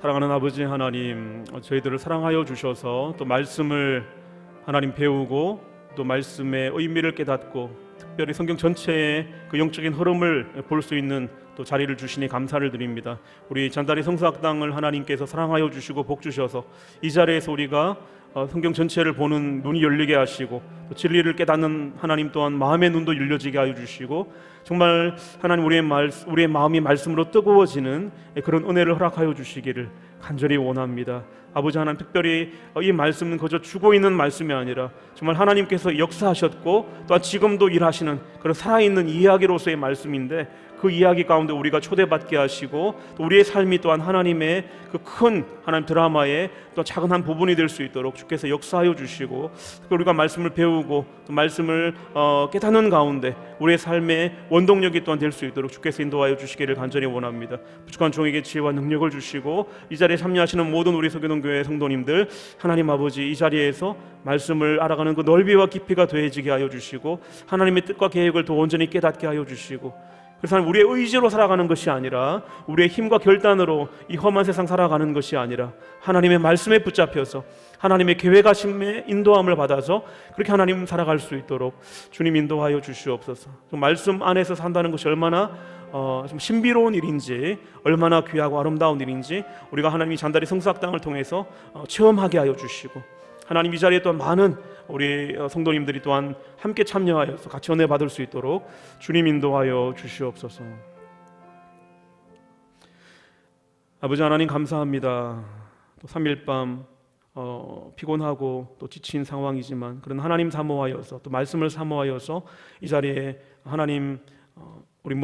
사랑하는 아버지 하나님, 저희들을 사랑하여 주셔서 또 말씀을 하나님 배우고 또 말씀의 의미를 깨닫고 특별히 성경 전체의 그 영적인 흐름을 볼 수 있는 또 자리를 주시니 감사를 드립니다. 우리 잔다리 성서학당을 하나님께서 사랑하여 주시고 복 주셔서 이 자리에서 우리가 성경 전체를 보는 눈이 열리게 하시고 또 진리를 깨닫는 하나님 또한 마음의 눈도 열려지게 하여 주시고, 정말 하나님 우리의 마음이 말씀으로 뜨거워지는 그런 은혜를 허락하여 주시기를 간절히 원합니다. 아버지 하나님, 특별히 이 말씀은 그저 주고 있는 말씀이 아니라 정말 하나님께서 역사하셨고 또한 지금도 일하시는 그런 살아있는 이야기로서의 말씀인데, 그 이야기 가운데 우리가 초대받게 하시고 또 우리의 삶이 또한 하나님의 그 큰 하나님 드라마의 또 작은 한 부분이 될 수 있도록 주께서 역사하여 주시고, 우리가 말씀을 배우고 또 말씀을 깨닫는 가운데 우리의 삶의 원동력이 또한 될 수 있도록 주께서 인도하여 주시기를 간절히 원합니다. 부족한 종에게 지혜와 능력을 주시고, 이 자리에 참여하시는 모든 우리 서교동교회 성도님들, 하나님 아버지, 이 자리에서 말씀을 알아가는 그 넓이와 깊이가 더해지게 하여 주시고, 하나님의 뜻과 계획을 더 온전히 깨닫게 하여 주시고, 그래서 우리의 의지로 살아가는 것이 아니라 우리의 힘과 결단으로 이 험한 세상 살아가는 것이 아니라 하나님의 말씀에 붙잡혀서 하나님의 계획하심의 인도함을 받아서 그렇게 하나님 살아갈 수 있도록 주님 인도하여 주시옵소서. 좀 말씀 안에서 산다는 것이 얼마나 좀 신비로운 일인지, 얼마나 귀하고 아름다운 일인지 우리가 하나님이 잔다리 성사학당을 통해서 체험하게 하여 주시고, 하나님 이 자리에 또한 많은 우리 성도님들이 또한 함께 참여하여서 같이 은혜 받을 수 있도록 주님 인도하여 주시옵소서. 아버지 하나님, 감사합니다. 또 3일 밤 피곤하고 또 지친 상황이지만 그런 하나님 사모하여서 또 말씀을 사모하여서 이 자리에 하나님 우리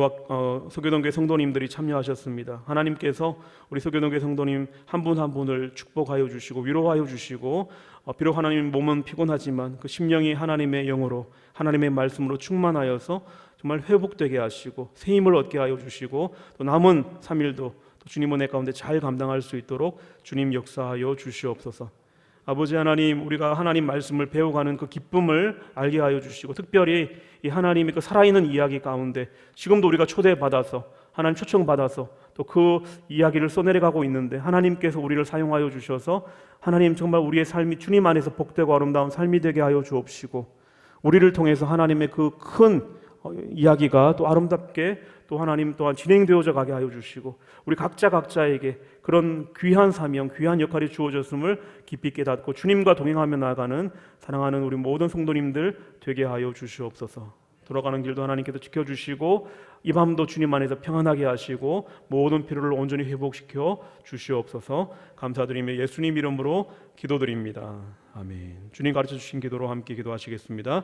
서교동교회 성도님들이 참여하셨습니다. 하나님께서 우리 서교동교회 성도님 한 분 한 분을 축복하여 주시고 위로하여 주시고, 비록 하나님 몸은 피곤하지만 그 심령이 하나님의 영으로 하나님의 말씀으로 충만하여서 정말 회복되게 하시고 새 힘을 얻게 하여 주시고, 또 남은 3일도 주님 은혜 가운데 잘 감당할 수 있도록 주님 역사하여 주시옵소서. 아버지 하나님, 우리가 하나님 말씀을 배워가는 그 기쁨을 알게 하여 주시고, 특별히 이 하나님의 그 살아있는 이야기 가운데 지금도 우리가 초대받아서 하나님 초청받아서 또 그 이야기를 써내려가고 있는데, 하나님께서 우리를 사용하여 주셔서 하나님 정말 우리의 삶이 주님 안에서 복되고 아름다운 삶이 되게 하여 주옵시고, 우리를 통해서 하나님의 그 큰 이야기가 또 아름답게 또 하나님 또한 진행되어져 가게 하여 주시고 우리 각자에게 그런 귀한 사명, 귀한 역할이 주어졌음을 깊이 깨닫고 주님과 동행하며 나아가는 사랑하는 우리 모든 성도님들 되게 하여 주시옵소서. 돌아가는 길도 하나님께서 지켜주시고 이 밤도 주님 안에서 평안하게 하시고 모든 피로를 온전히 회복시켜 주시옵소서. 감사드리며 예수님 이름으로 기도드립니다. 아멘. 주님 가르쳐 주신 기도로 함께 기도하시겠습니다.